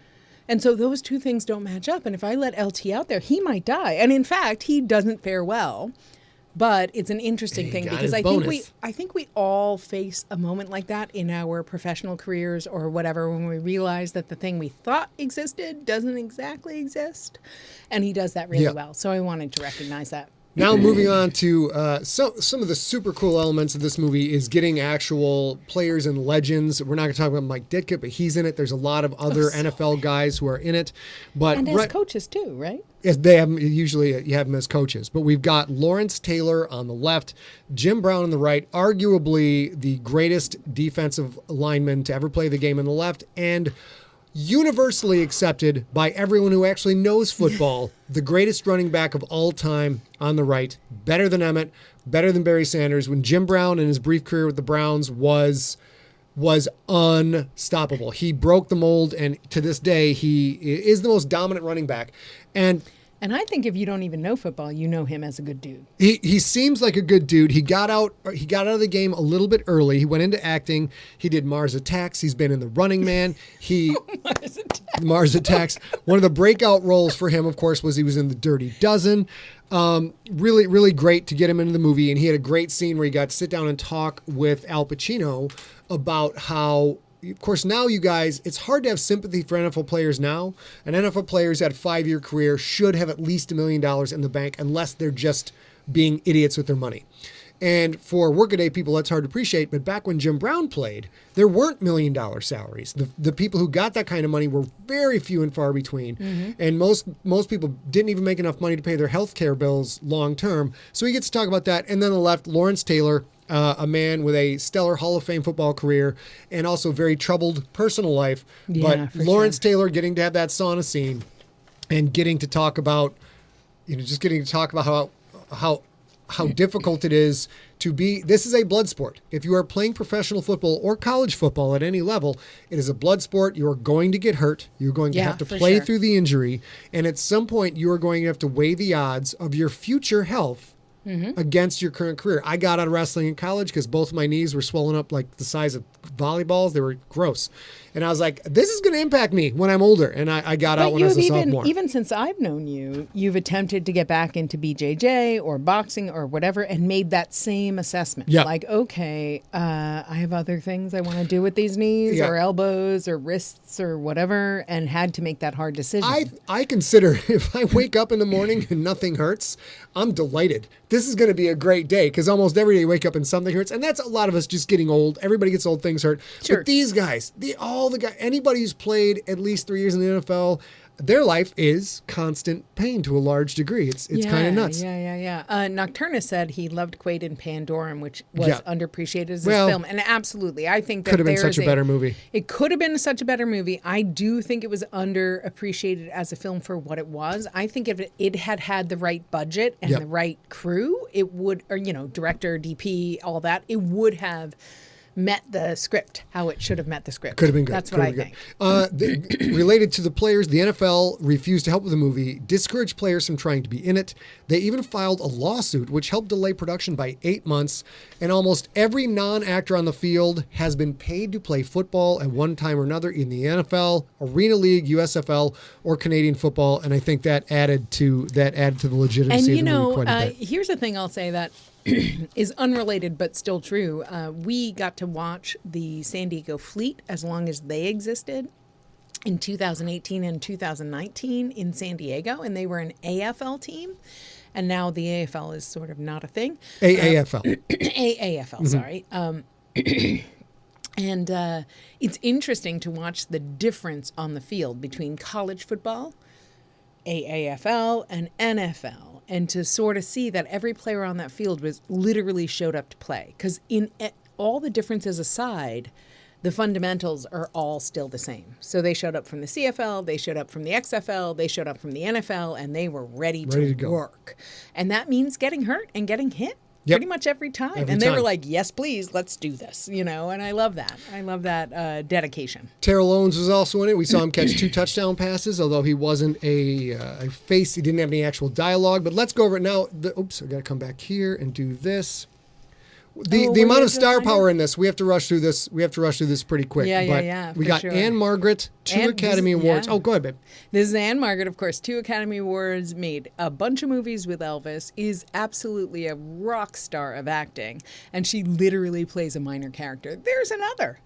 And so those two things don't match up. And if I let LT out there, he might die. And in fact, he doesn't fare well. But it's an interesting thing, because I think we all face a moment like that in our professional careers or whatever, when we realize that the thing we thought existed doesn't exactly exist. And he does that really well. So I wanted to recognize that. Now moving on to some of the super cool elements of this movie is getting actual players and legends. We're not going to talk about Mike Ditka, but he's in it. There's a lot of other NFL guys who are in it. And as coaches too, right? Yes, they have usually you have them as coaches. But we've got Lawrence Taylor on the left, Jim Brown on the right, arguably the greatest defensive lineman to ever play the game on the left, and universally accepted by everyone who actually knows football, the greatest running back of all time on the right, better than Emmett, better than Barry Sanders, when Jim Brown in his brief career with the Browns was unstoppable. He broke the mold, and to this day, he is the most dominant running back. And I think if you don't even know football, you know him as a good dude. He seems like a good dude. He got out of the game a little bit early. He went into acting. He did Mars Attacks. He's been in The Running Man. Mars Attacks. One of the breakout roles for him, of course, was he was in The Dirty Dozen. Really, really great to get him into the movie. And he had a great scene where he got to sit down and talk with Al Pacino about how, of course, now you guys, it's hard to have sympathy for NFL players now. An NFL player's had a 5-year career should have at least $1 million in the bank, unless they're just being idiots with their money. And for workaday people, that's hard to appreciate. But back when Jim Brown played, there weren't $1 million salaries. The people who got that kind of money were very few and far between. Mm-hmm. And most people didn't even make enough money to pay their health care bills long term. So he gets to talk about that. And then on the left, Lawrence Taylor, a man with a stellar Hall of Fame football career and also very troubled personal life. Yeah, but Lawrence Taylor getting to have that sauna scene and getting to talk about, how difficult it is to be. This is a blood sport. If you are playing professional football or college football at any level, it is a blood sport. You are going to get hurt. You're going to have to play through the injury. And at some point, you are going to have to weigh the odds of your future health against your current career. I got out of wrestling in college because both my knees were swollen up like the size of volleyballs. They were gross. And I was like, this is going to impact me when I'm older. And I got out when I was a sophomore. Even since I've known you, you've attempted to get back into BJJ or boxing or whatever and made that same assessment. Yeah. Like, okay, I have other things I want to do with these knees or elbows or wrists or whatever, and had to make that hard decision. I consider if I wake up in the morning and nothing hurts, I'm delighted. This is going to be a great day, because almost every day you wake up and something hurts. And that's a lot of us just getting old. Everybody gets old, things hurt. Sure. But these guys, anybody who's played at least 3 years in the NFL, their life is constant pain to a large degree. It's kind of nuts. Yeah. Nocturnus said he loved Quaid and Pandorum, which was underappreciated as a film. And absolutely, I think that could have been such a better movie. It could have been such a better movie. I do think it was underappreciated as a film for what it was. I think if it had had the right budget and the right crew, it would, or director, DP, all that, it would have met the script how it should have met the script. Could have been good. That's what I think. Related to the players, the NFL refused to help with the movie, discouraged players from trying to be in it. They even filed a lawsuit which helped delay production by 8 months. And almost every non-actor on the field has been paid to play football at one time or another in the NFL, Arena League, USFL, or Canadian football. And I think that added to the legitimacy of the movie quite a bit. Here's the thing I'll say that is unrelated but still true. We got to watch the San Diego Fleet as long as they existed in 2018 and 2019 in San Diego, and they were an AFL team. And now the AFL is sort of not a thing. AAFL. AAFL, sorry. And it's interesting to watch the difference on the field between college football AAFL and NFL, and to sort of see that every player on that field was literally showed up to play. Because in all the differences aside, the fundamentals are all still the same. So they showed up from the CFL, they showed up from the XFL, they showed up from the NFL, and they were ready to work. And that means getting hurt and getting hit. Yep. Pretty much every time. And they were like, yes, please, let's do this. And I love that. I love that dedication. Terrell Owens was also in it. We saw him catch 2 touchdown passes, although he wasn't a face. He didn't have any actual dialogue. But let's go over it now. Oops, I got to come back here and do this. The amount of star power in this, we have to rush through this. We have to rush through this pretty quick. Yeah. We got Anne Margaret, 2 Academy Awards. Oh, go ahead, babe. This is Anne Margaret, of course, 2 Academy Awards, made a bunch of movies with Elvis, is absolutely a rock star of acting, and she literally plays a minor character. There's another.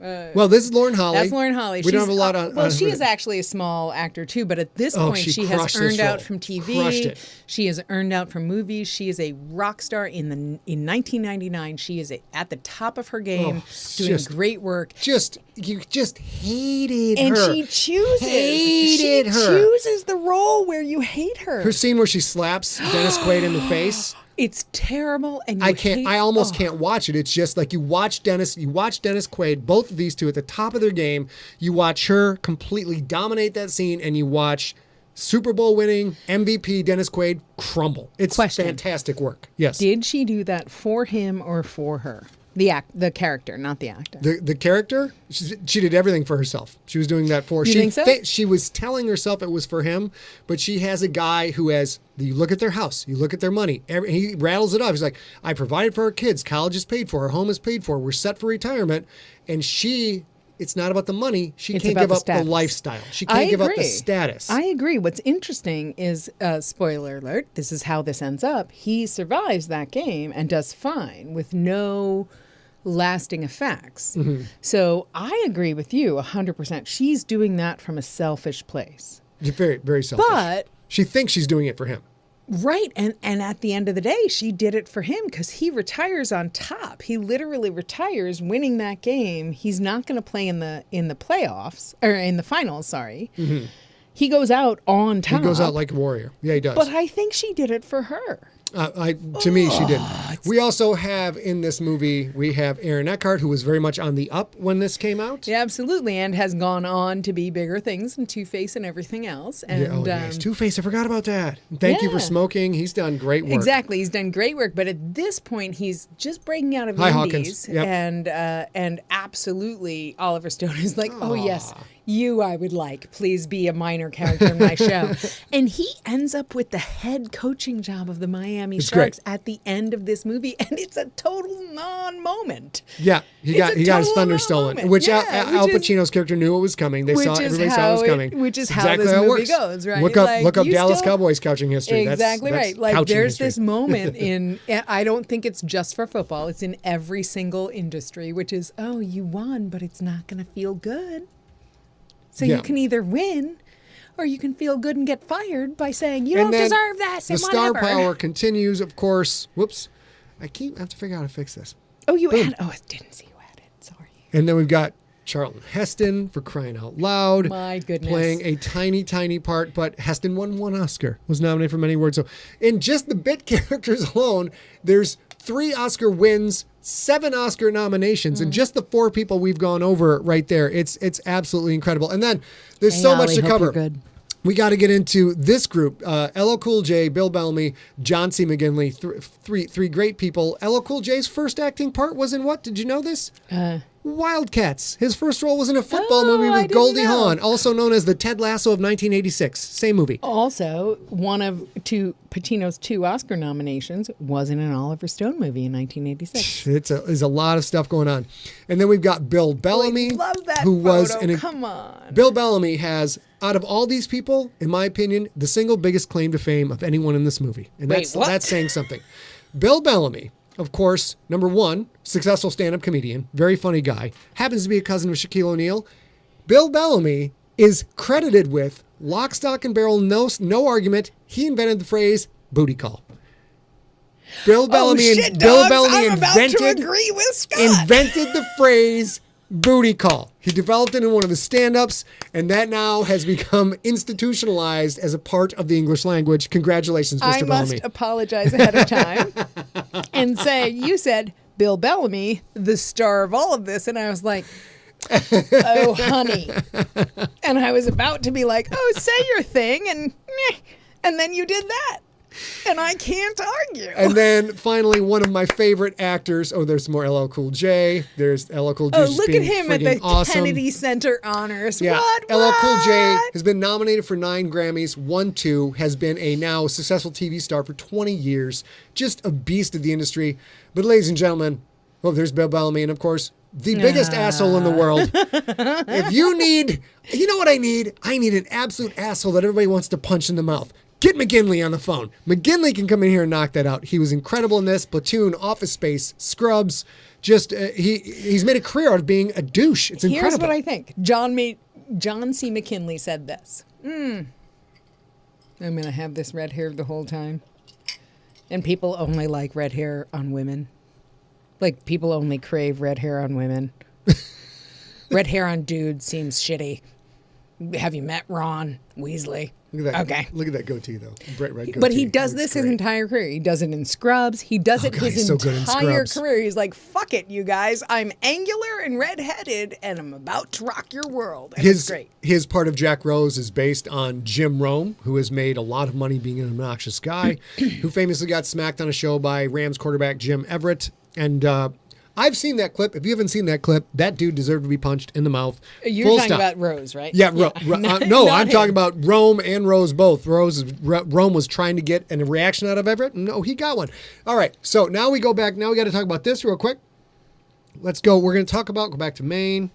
Well, this is Lauren Holly. That's Lauren Holly. We don't have a lot on. Well, she is actually a small actor too, but at this point, she has earned out from TV. She has earned out from movies. She is a rock star in 1999. She is at the top of her game, doing great work. You just hated her, and she chooses the role where you hate her. Her scene where she slaps Dennis Quaid in the face. It's terrible, and I almost can't watch it. It's just like you watch Dennis Quaid, both of these two at the top of their game. You watch her completely dominate that scene, and you watch Super Bowl winning MVP Dennis Quaid crumble. It's fantastic work. Yes. Did she do that for him or for her? The character, not the actor. The character, she did everything for herself. She was doing that for. You think so? She was telling herself it was for him, but she has a guy who has. You look at their house, you look at their money. He rattles it off. He's like, "I provided for our kids. College is paid for. Our home is paid for. We're set for retirement." And she. It's not about the money. She can't give up the lifestyle. She can't give up the status. I agree. What's interesting is, spoiler alert, this is how this ends up. He survives that game and does fine with no lasting effects. Mm-hmm. So I agree with you 100%. She's doing that from a selfish place. Very, very selfish. But she thinks she's doing it for him. Right. And at the end of the day, she did it for him because he retires on top. He literally retires winning that game. He's not going to play in the playoffs or in the finals. Sorry. Mm-hmm. He goes out on top. He goes out like a warrior. Yeah, he does. But I think she did it for her. To me, she did. We also have in this movie, we have Aaron Eckhart, who was very much on the up when this came out. Yeah, absolutely, and has gone on to be bigger things and Two-Face and everything else. And yes, Two-Face, I forgot about that. Thank you for smoking. He's done great work. Exactly, he's done great work, but at this point, he's just breaking out of indies. Yep. And absolutely, Oliver Stone is like, oh yes, you I would like. Please be a minor character in my show. And he ends up with the head coaching job of the Miami Sharks at the end of this movie, and it's a total non-moment. Yeah, he got his thunder stolen, which Al Pacino's character knew it was coming. Everybody saw it was coming. Which is how this movie goes, right? Look up Dallas Cowboys coaching history. Exactly right. Like there's this moment in, I don't think it's just for football. It's in every single industry, which is, oh, you won, but it's not going to feel good. So you can either win or you can feel good and get fired by saying, you don't deserve this. The star power continues, of course. Whoops. I have to figure out how to fix this. Oh, I didn't see you had it. Sorry. And then we've got Charlton Heston for crying out loud. My goodness. Playing a tiny, tiny part, but Heston won 1 Oscar, was nominated for many awards. So in just the bit characters alone, there's 3 Oscar wins, 7 Oscar nominations, and just the 4 people we've gone over right there. It's absolutely incredible. And then there's so much to cover. We got to get into this group. LL Cool J, Bill Bellamy, John C. McGinley, three great people. LL Cool J's first acting part was in what? Did you know this? Wildcats. His first role was in a football movie with Goldie Hawn, also known as the Ted Lasso of 1986. Same movie. Also, one of Pacino's 2 Oscar nominations was in an Oliver Stone movie in 1986. There's a lot of stuff going on. And then we've got Bill Bellamy, love that who was Come on. Bill Bellamy has, out of all these people, in my opinion, the single biggest claim to fame of anyone in this movie. And that's saying something. Bill Bellamy, of course, number 1, successful stand-up comedian, very funny guy, happens to be a cousin of Shaquille O'Neal. Bill Bellamy is credited with lock, stock, and barrel, no argument. He invented the phrase booty call. Bill Bellamy invented the phrase booty call. He developed it in one of his stand-ups, and that now has become institutionalized as a part of the English language. Congratulations, Mr. Bellamy. I must apologize ahead of time and say, you said Bill Bellamy, the star of all of this, and I was like, oh, honey. And I was about to be like, oh, say your thing, and then you did that. And I can't argue. And then finally, one of my favorite actors. Oh, there's more LL Cool J. There's LL Cool J. Oh, look at him at the awesome. Kennedy Center honors. Yeah. What? LL Cool J has been nominated for 9 Grammys, won 2, has been a now successful TV star for 20 years. Just a beast of the industry. But ladies and gentlemen, oh, there's Bill Bellamy, and of course, the biggest asshole in the world. If you need, you know what I need? I need an absolute asshole that everybody wants to punch in the mouth. Get McGinley on the phone. McGinley can come in here and knock that out. He was incredible in this. Platoon, Office Space, Scrubs. Just he's made a career out of being a douche. It's incredible. Here's what I think. John C. McKinley said this. I'm going to have this red hair the whole time. And people only like red hair on women. Like, people only crave red hair on women. Red hair on dudes seems shitty. Have you met Ron Weasley? Look at that. Okay. Look at that goatee, though. Bright red goatee. But he does this his entire career. He does it in Scrubs. He does it his entire career. He's like, fuck it, you guys. I'm angular and redheaded, and I'm about to rock your world. And it's great. His part of Jack Rose is based on Jim Rome, who has made a lot of money being an obnoxious guy, who famously got smacked on a show by Rams quarterback Jim Everett. And I've seen that clip. If you haven't seen that clip, that dude deserved to be punched in the mouth. You're talking about Rose, right? Yeah, no, I'm talking about Rome and Rose both. Rome was trying to get a reaction out of Everett. No, he got one. All right, so now we go back. Now we got to talk about this real quick. Let's go. We're going to go back to Maine.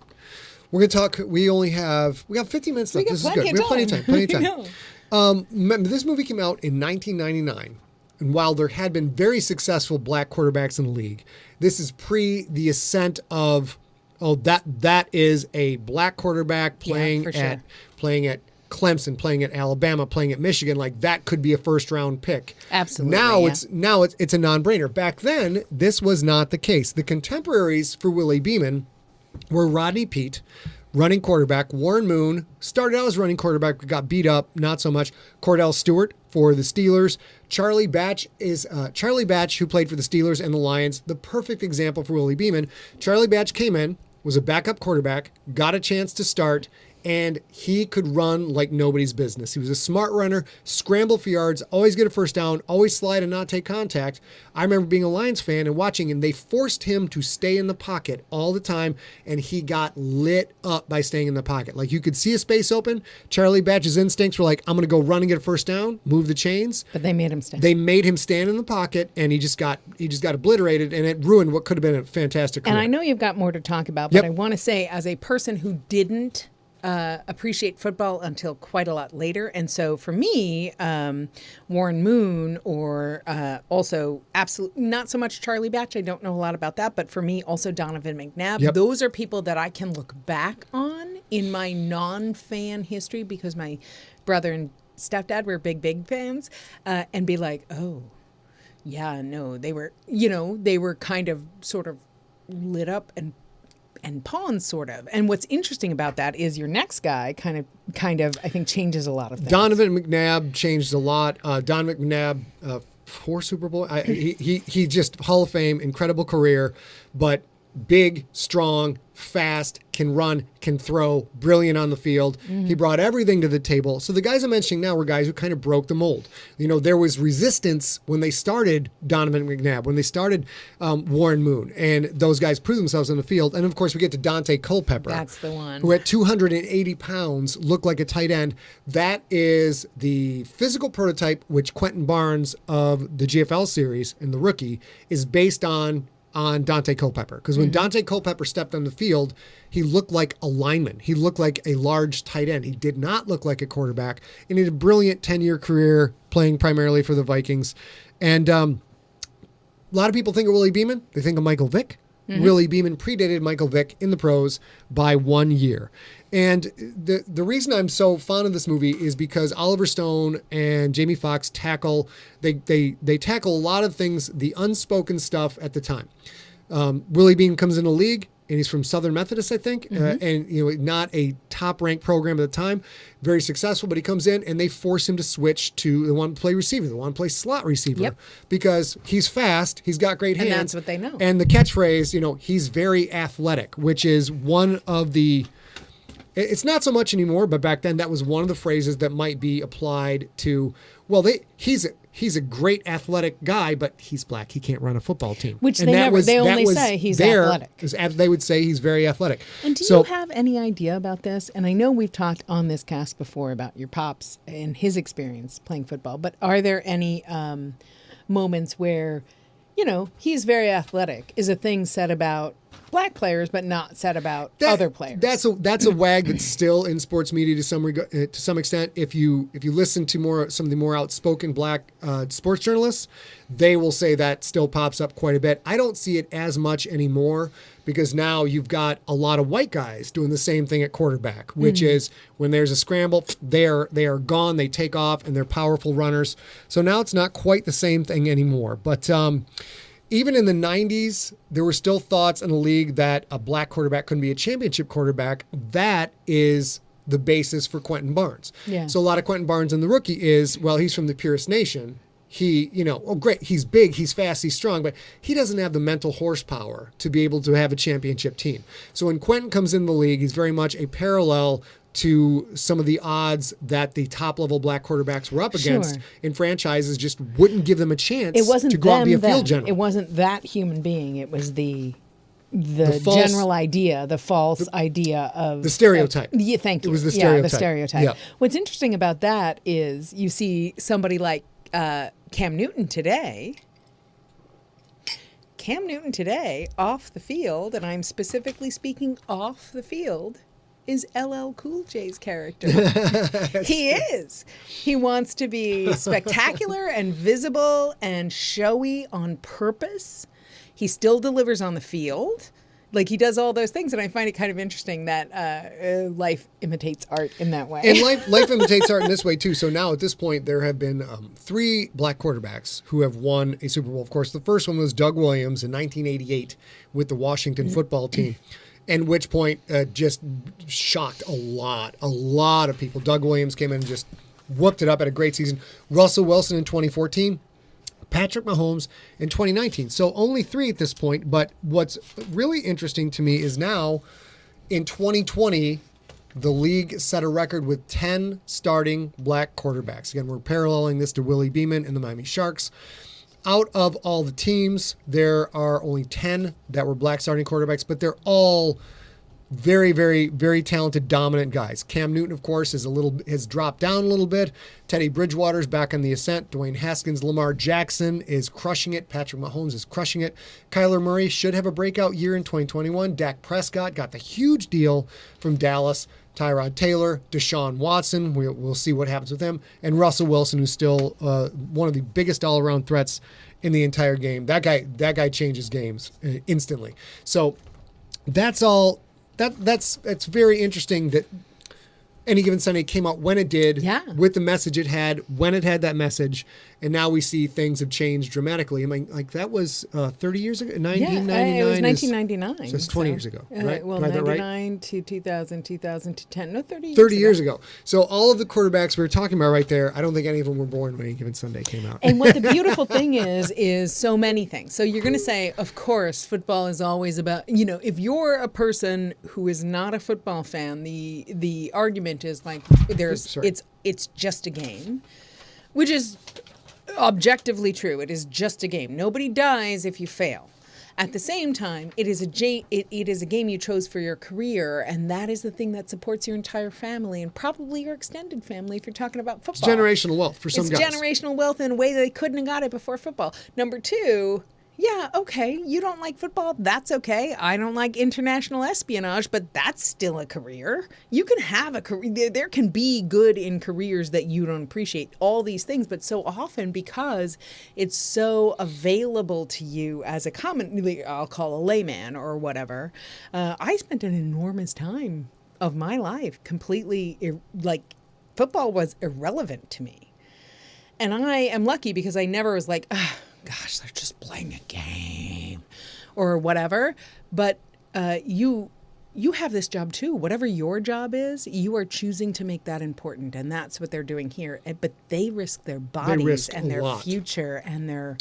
We're going to talk. We got 15 minutes left. This is good. We have plenty of time. This movie came out in 1999. And while there had been very successful black quarterbacks in the league, this is pre the ascent of, that is a black quarterback playing at Clemson, playing at Alabama, playing at Michigan. Like, that could be a first round pick. Absolutely. Now it's a non-brainer. Back then, this was not the case. The contemporaries for Willie Beeman were Rodney Peete, running quarterback. Warren Moon started out as running quarterback, but got beat up, not so much. Cordell Stewart for the Steelers. Charlie Batch, who played for the Steelers and the Lions, the perfect example for Willie Beeman. Charlie Batch came in, was a backup quarterback, got a chance to start, and he could run like nobody's business. He was a smart runner, scramble for yards, always get a first down, always slide and not take contact. I remember being a Lions fan and watching, and they forced him to stay in the pocket all the time, and he got lit up by staying in the pocket. Like, you could see a space open. Charlie Batch's instincts were like, I'm going to go run and get a first down, move the chains. But they made him stand. They made him stand in the pocket, and he just got obliterated, and it ruined what could have been a fantastic career. And I know you've got more to talk about, but I want to say, as a person who didn't appreciate football until quite a lot later. And so for me, Warren Moon, or also absolutely not so much Charlie Batch, I don't know a lot about that, but for me also Donovan McNabb. Those are people that I can look back on in my non-fan history, because my brother and stepdad were big fans, and be like, oh, yeah, no, they were kind of sort of lit up and pawns, sort of. And what's interesting about that is your next guy kind of I think changes a lot of things. Donovan McNabb changed a lot. Donovan McNabb, 4 Super Bowl. He just Hall of Fame, incredible career, but big, strong, fast, can run, can throw, brilliant on the field. Mm-hmm. He brought everything to the table. So the guys I'm mentioning now were guys who kind of broke the mold. There was resistance when they started Donovan McNabb, when they started Warren Moon, and those guys proved themselves on the field. And of course, we get to Dante Culpepper. That's the one. Who at 280 pounds looked like a tight end. That is the physical prototype which Quentin Barnes of the GFL series and the rookie is based on Dante Culpepper. Because when Dante Culpepper stepped on the field, he looked like a lineman. He looked like a large tight end. He did not look like a quarterback. And he had a brilliant 10-year career playing primarily for the Vikings. And a lot of people think of Willie Beeman. They think of Michael Vick. Mm-hmm. Willie Beeman predated Michael Vick in the pros by 1 year. And the reason I'm so fond of this movie is because Oliver Stone and Jamie Foxx tackle a lot of things, the unspoken stuff at the time. Willie Beeman comes in the league. and he's from Southern Methodist, I think, and not a top-ranked program at the time, very successful. But he comes in and they force him to switch to the one to play receiver, the one to play slot receiver, because he's fast, he's got great hands, and that's what they know. And the catchphrase, he's very athletic, which is one of the. It's not so much anymore, but back then that was one of the phrases that might be applied to. Well, he's a great athletic guy, but he's black. He can't run a football team. Which they only say he's athletic. They would say he's very athletic. And do you have any idea about this? And I know we've talked on this cast before about your pops and his experience playing football, but are there any moments where, he's very athletic is a thing said about black players, but not said about other players? That's a wag that's still in sports media to some extent. If you listen to some of the more outspoken black sports journalists, they will say that still pops up quite a bit. I don't see it as much anymore because now you've got a lot of white guys doing the same thing at quarterback, which is when there's a scramble, they are gone, they take off, and they're powerful runners. So now it's not quite the same thing anymore. But even in the 90s, there were still thoughts in the league that a black quarterback couldn't be a championship quarterback. That is the basis for Quentin Barnes. Yeah. So a lot of Quentin Barnes in the rookie is, well, he's from the purest nation. He, great, he's big, he's fast, he's strong, but he doesn't have the mental horsepower to be able to have a championship team. So when Quentin comes in the league, he's very much a parallel to some of the odds that the top-level black quarterbacks were up against in franchises just wouldn't give them a chance to go out and be a field general. It wasn't that human being. It was the general idea, the false idea of... The stereotype. Yeah, thank you. It was the stereotype. Yeah, the stereotype. Yeah. What's interesting about that is you see somebody like Cam Newton today... off the field, and I'm specifically speaking off the field, is LL Cool J's character. He is. He wants to be spectacular and visible and showy on purpose. He still delivers on the field. Like, he does all those things, and I find it kind of interesting that life imitates art in that way. And life imitates art in this way, too. So now, at this point, there have been 3 black quarterbacks who have won a Super Bowl. Of course, the first one was Doug Williams in 1988 with the Washington football team. At which point, just shocked a lot of people. Doug Williams came in and just whooped it up, at a great season. Russell Wilson in 2014, Patrick Mahomes in 2019. So only 3 at this point. But what's really interesting to me is now, in 2020, the league set a record with 10 starting black quarterbacks. Again, we're paralleling this to Willie Beeman and the Miami Sharks. Out of all the teams, there are only 10 that were black starting quarterbacks, but they're all very, very, very talented, dominant guys. Cam Newton, of course, has dropped down a little bit. Teddy Bridgewater's back on the ascent. Dwayne Haskins, Lamar Jackson is crushing it. Patrick Mahomes is crushing it. Kyler Murray should have a breakout year in 2021. Dak Prescott got the huge deal from Dallas. Tyrod Taylor, Deshaun Watson, we'll see what happens with him, and Russell Wilson, who's still one of the biggest all-around threats in the entire game. That guy changes games instantly. So that's all. It's very interesting that Any Given Sunday came out when it did, with the message it had, when it had that message, and now we see things have changed dramatically. I mean, like, that was 30 years ago? 1999? It was 1999. So it's 20 years ago, right? Well, 99 to 2000, 2000 to 10. No, 30 years 30 years ago. So all of the quarterbacks we were talking about right there, I don't think any of them were born when Any Given Sunday came out. And what the beautiful thing is so many things. So you're going to say, of course, football is always about, if you're a person who is not a football fan, the argument is like, it's just a game, which is objectively true. It is just a game. Nobody dies if you fail. At the same time, it is a game you chose for your career, and that is the thing that supports your entire family and probably your extended family if you're talking about football. It's generational wealth for some guys. It's generational wealth in a way that they couldn't have got it before football. Number 2, yeah, okay, you don't like football, that's okay. I don't like international espionage, but that's still a career. You can have a career. There can be good in careers that you don't appreciate, all these things, but so often because it's so available to you as a I'll call a layman or whatever, I spent an enormous time of my life completely, football was irrelevant to me. And I am lucky because I never was like, gosh, they're just playing a game or whatever. But you have this job too. Whatever your job is, you are choosing to make that important, and that's what they're doing here. But they risk their bodies and their future and their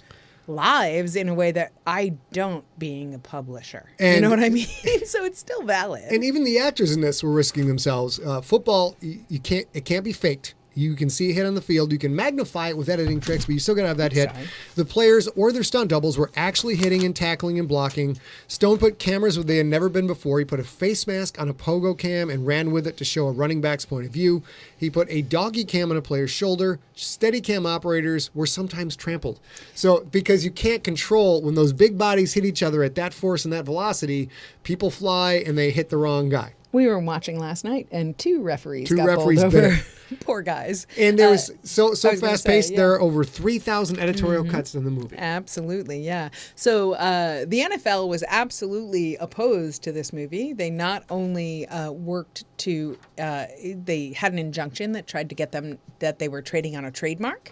lives in a way that I don't, being a publisher. You know what I mean? So it's still valid. And even the actors in this were risking themselves. Football, it can't be faked. You can see a hit on the field. You can magnify it with editing tricks, but you still got to have that hit. The players or their stunt doubles were actually hitting and tackling and blocking. Stone put cameras where they had never been before. He put a face mask on a pogo cam and ran with it to show a running back's point of view. He put a doggy cam on a player's shoulder. Steady cam operators were sometimes trampled. So because you can't control when those big bodies hit each other at that force and that velocity, people fly and they hit the wrong guy. We were watching last night, and two referees got bowled over. Poor guys. And there was so fast-paced. Yeah. There are over 3,000 editorial cuts in the movie. Absolutely, yeah. So the NFL was absolutely opposed to this movie. They not only worked to, they had an injunction that tried to get them that they were trading on a trademark.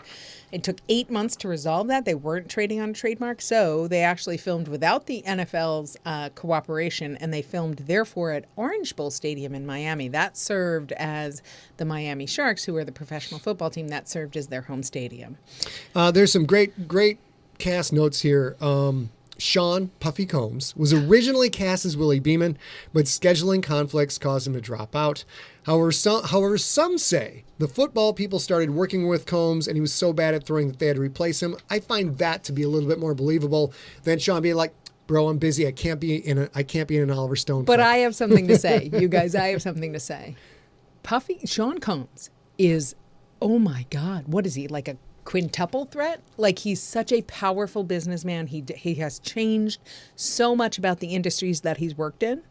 It took 8 months to resolve that. They weren't trading on a trademark, so they actually filmed without the NFL's cooperation, and they filmed, therefore, at Orange Bowl Stadium in Miami. That served as the Miami Sharks, who are the professional football team, that served as their home stadium. There's some great cast notes here. Sean Puffy Combs was originally cast as Willie Beeman, but scheduling conflicts caused him to drop out. However, some say the football people started working with Combs and he was so bad at throwing that they had to replace him. I find that to be a little bit more believable than Sean being like, bro, I'm busy. I can't be in an Oliver Stone. But I have something to say, you guys. I have something to say. Sean Combs is, oh my God, what is he, like a quintuple threat? Like, he's such a powerful businessman. He has changed so much about the industries that he's worked in.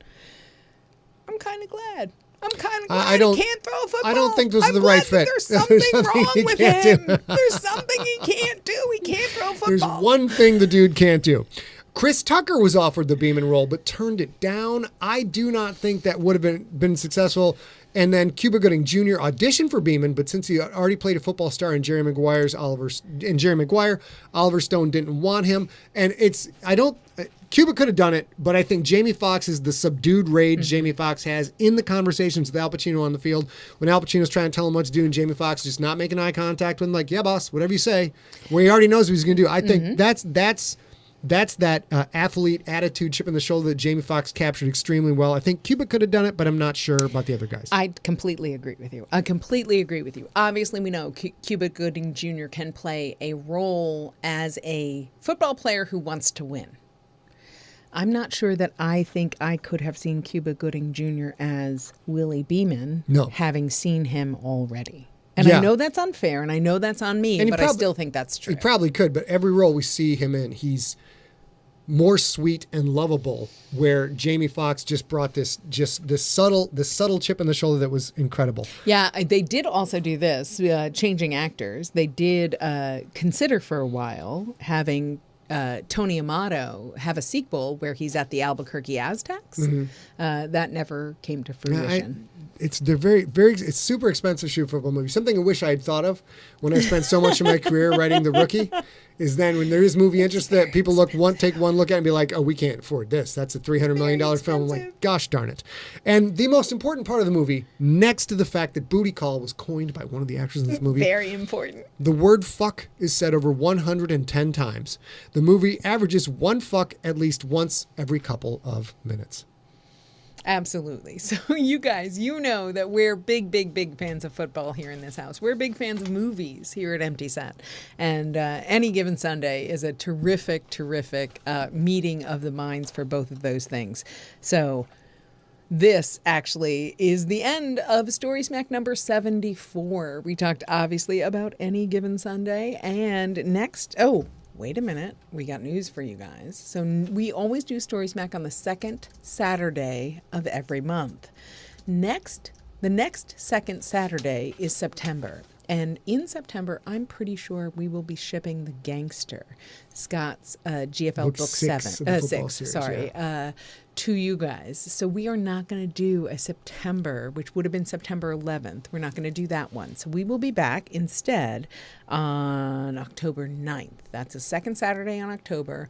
I'm kind of glad. He can't throw a football. I don't think this is the right fit. There's something wrong with him. There's something he can't do. He can't throw football. There's one thing the dude can't do. Chris Tucker was offered the Beeman role, but turned it down. I do not think that would have been successful. And then Cuba Gooding Jr. auditioned for Beeman, but since he already played a football star in Jerry Maguire, Oliver Stone didn't want him. And Cuba could have done it, but I think Jamie Foxx is the subdued rage Jamie Foxx has in the conversations with Al Pacino on the field. When Al Pacino's trying to tell him what to do and Jamie Foxx just not making eye contact with him, like, yeah, boss, whatever you say. Well, he already knows what he's going to do. I think that's that athlete attitude, chip in the shoulder that Jamie Foxx captured extremely well. I think Cuba could have done it, but I'm not sure about the other guys. I completely agree with you. Obviously, we know Cuba Gooding Jr. can play a role as a football player who wants to win. I'm not sure that I think I could have seen Cuba Gooding Jr. as Willie Beeman, having seen him already. And I know that's unfair, and I know that's on me, but I still think that's true. He probably could, but every role we see him in, he's more sweet and lovable, where Jamie Foxx just brought this subtle chip in the shoulder that was incredible. Yeah, they did also do this, changing actors. They did consider for a while having Tony Amato have a sequel where he's at the Albuquerque Aztecs. That never came to fruition. They're very, very. It's super expensive to shoot football movies. Something I wish I had thought of when I spent so much of my career writing The Rookie is then when there is movie interest that people take one look at and be like, oh, we can't afford this. That's a $300 million film. I'm like, gosh darn it. And the most important part of the movie, next to the fact that booty call was coined by one of the actors in this movie. Very important. The word fuck is said over 110 times. The movie averages one fuck at least once every couple of minutes. Absolutely. So you guys, you know that we're big fans of football here in this house. We're big fans of movies here at Empty Set. And Any Given Sunday is a terrific meeting of the minds for both of those things. So this actually is the end of StorySmack number 74. We talked obviously about Any Given Sunday. And next, wait a minute. We got news for you guys. So we always do StorySmack on the second Saturday of every month. The next second Saturday is September. And in September, I'm pretty sure we will be shipping The Gangster, Scott's GFL book 6, to you guys. So we are not going to do a September, which would have been September 11th. We're not going to do that one. So we will be back instead on October 9th. That's the second Saturday on October.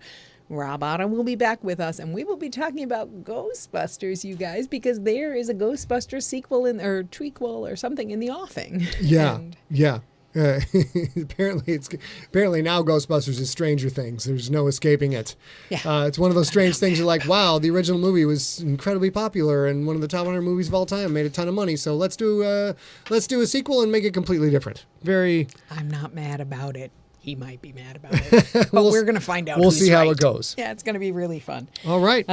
Rob Otto will be back with us, and we will be talking about Ghostbusters, you guys, because there is a Ghostbusters sequel or trequel or something in the offing. Yeah, yeah. Apparently now Ghostbusters is Stranger Things. There's no escaping it. Yeah. It's one of those strange things. You're like, wow, the original movie was incredibly popular and one of the top 100 movies of all time, made a ton of money. So let's do a sequel and make it completely different. I'm not mad about it. He might be mad about it, but we're going to find out. We'll see how it goes. Yeah, it's going to be really fun. All right.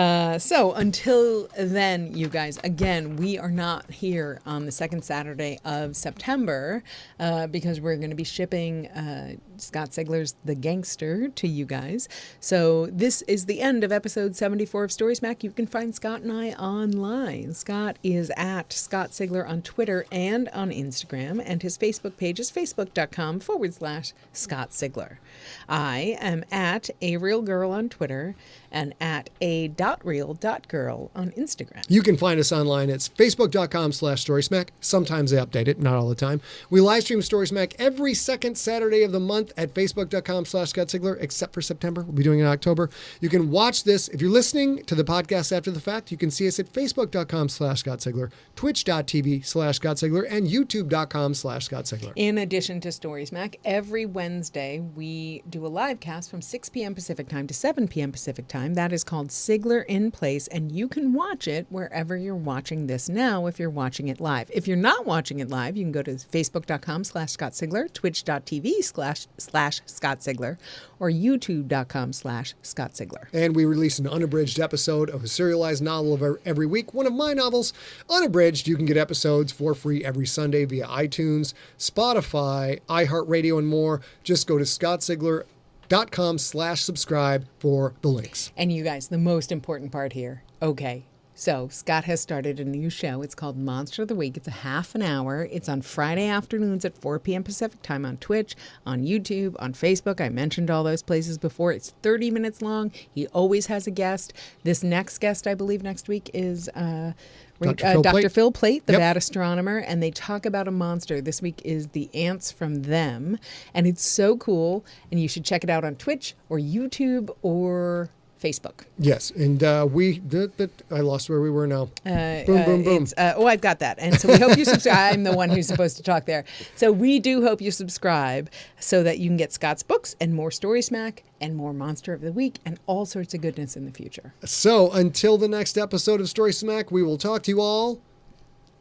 So until then, you guys, again, we are not here on the second Saturday of September because we're going to be shipping Scott Sigler's The Gangster to you guys. So this is the end of episode 74 of StorySmack. You can find Scott and I online. Scott is at Scott Sigler on Twitter and on Instagram, and his Facebook page is facebook.com/Scott Sigler. I am at A Real Girl on Twitter and at a.real.girl on Instagram. You can find us online. It's facebook.com/StorySmack. Sometimes I update it, not all the time. We live stream StorySmack every second Saturday of the month at facebook.com/Scott Sigler, except for September. We'll be doing it in October. You can watch this. If you're listening to the podcast after the fact, you can see us at facebook.com/Scott Sigler, twitch.tv/Scott Sigler, and youtube.com/Scott Sigler. In addition to StorySmack, every Wednesday we do a live cast from 6 p.m. Pacific time to 7 p.m. Pacific time. That is called Sigler in Place, and you can watch it wherever you're watching this now if you're watching it live. If you're not watching it live, you can go to facebook.com/Scott Sigler, twitch.tv/Scott Sigler, or youtube.com/Scott Sigler. And we release an unabridged episode of a serialized novel every week. One of my novels, unabridged. You can get episodes for free every Sunday via iTunes, Spotify, iHeartRadio, and more. Just go to scottsigler.com/subscribe for the links. And you guys, the most important part here. Okay. So Scott has started a new show. It's called Monster of the Week. It's a half an hour. It's on Friday afternoons at 4 p.m. Pacific time on Twitch, on YouTube, on Facebook. I mentioned all those places before. It's 30 minutes long. He always has a guest. This next guest, I believe, next week is Dr. Phil Plait, the bad astronomer, and they talk about a monster. This week is the ants from Them, and it's so cool, and you should check it out on Twitch or YouTube or Facebook. Yes, and I lost where we were now. Boom. I've got that. And so we hope you subscribe. I'm the one who's supposed to talk there. So we do hope you subscribe so that you can get Scott's books and more StorySmack and more Monster of the Week and all sorts of goodness in the future. So until the next episode of StorySmack, we will talk to you all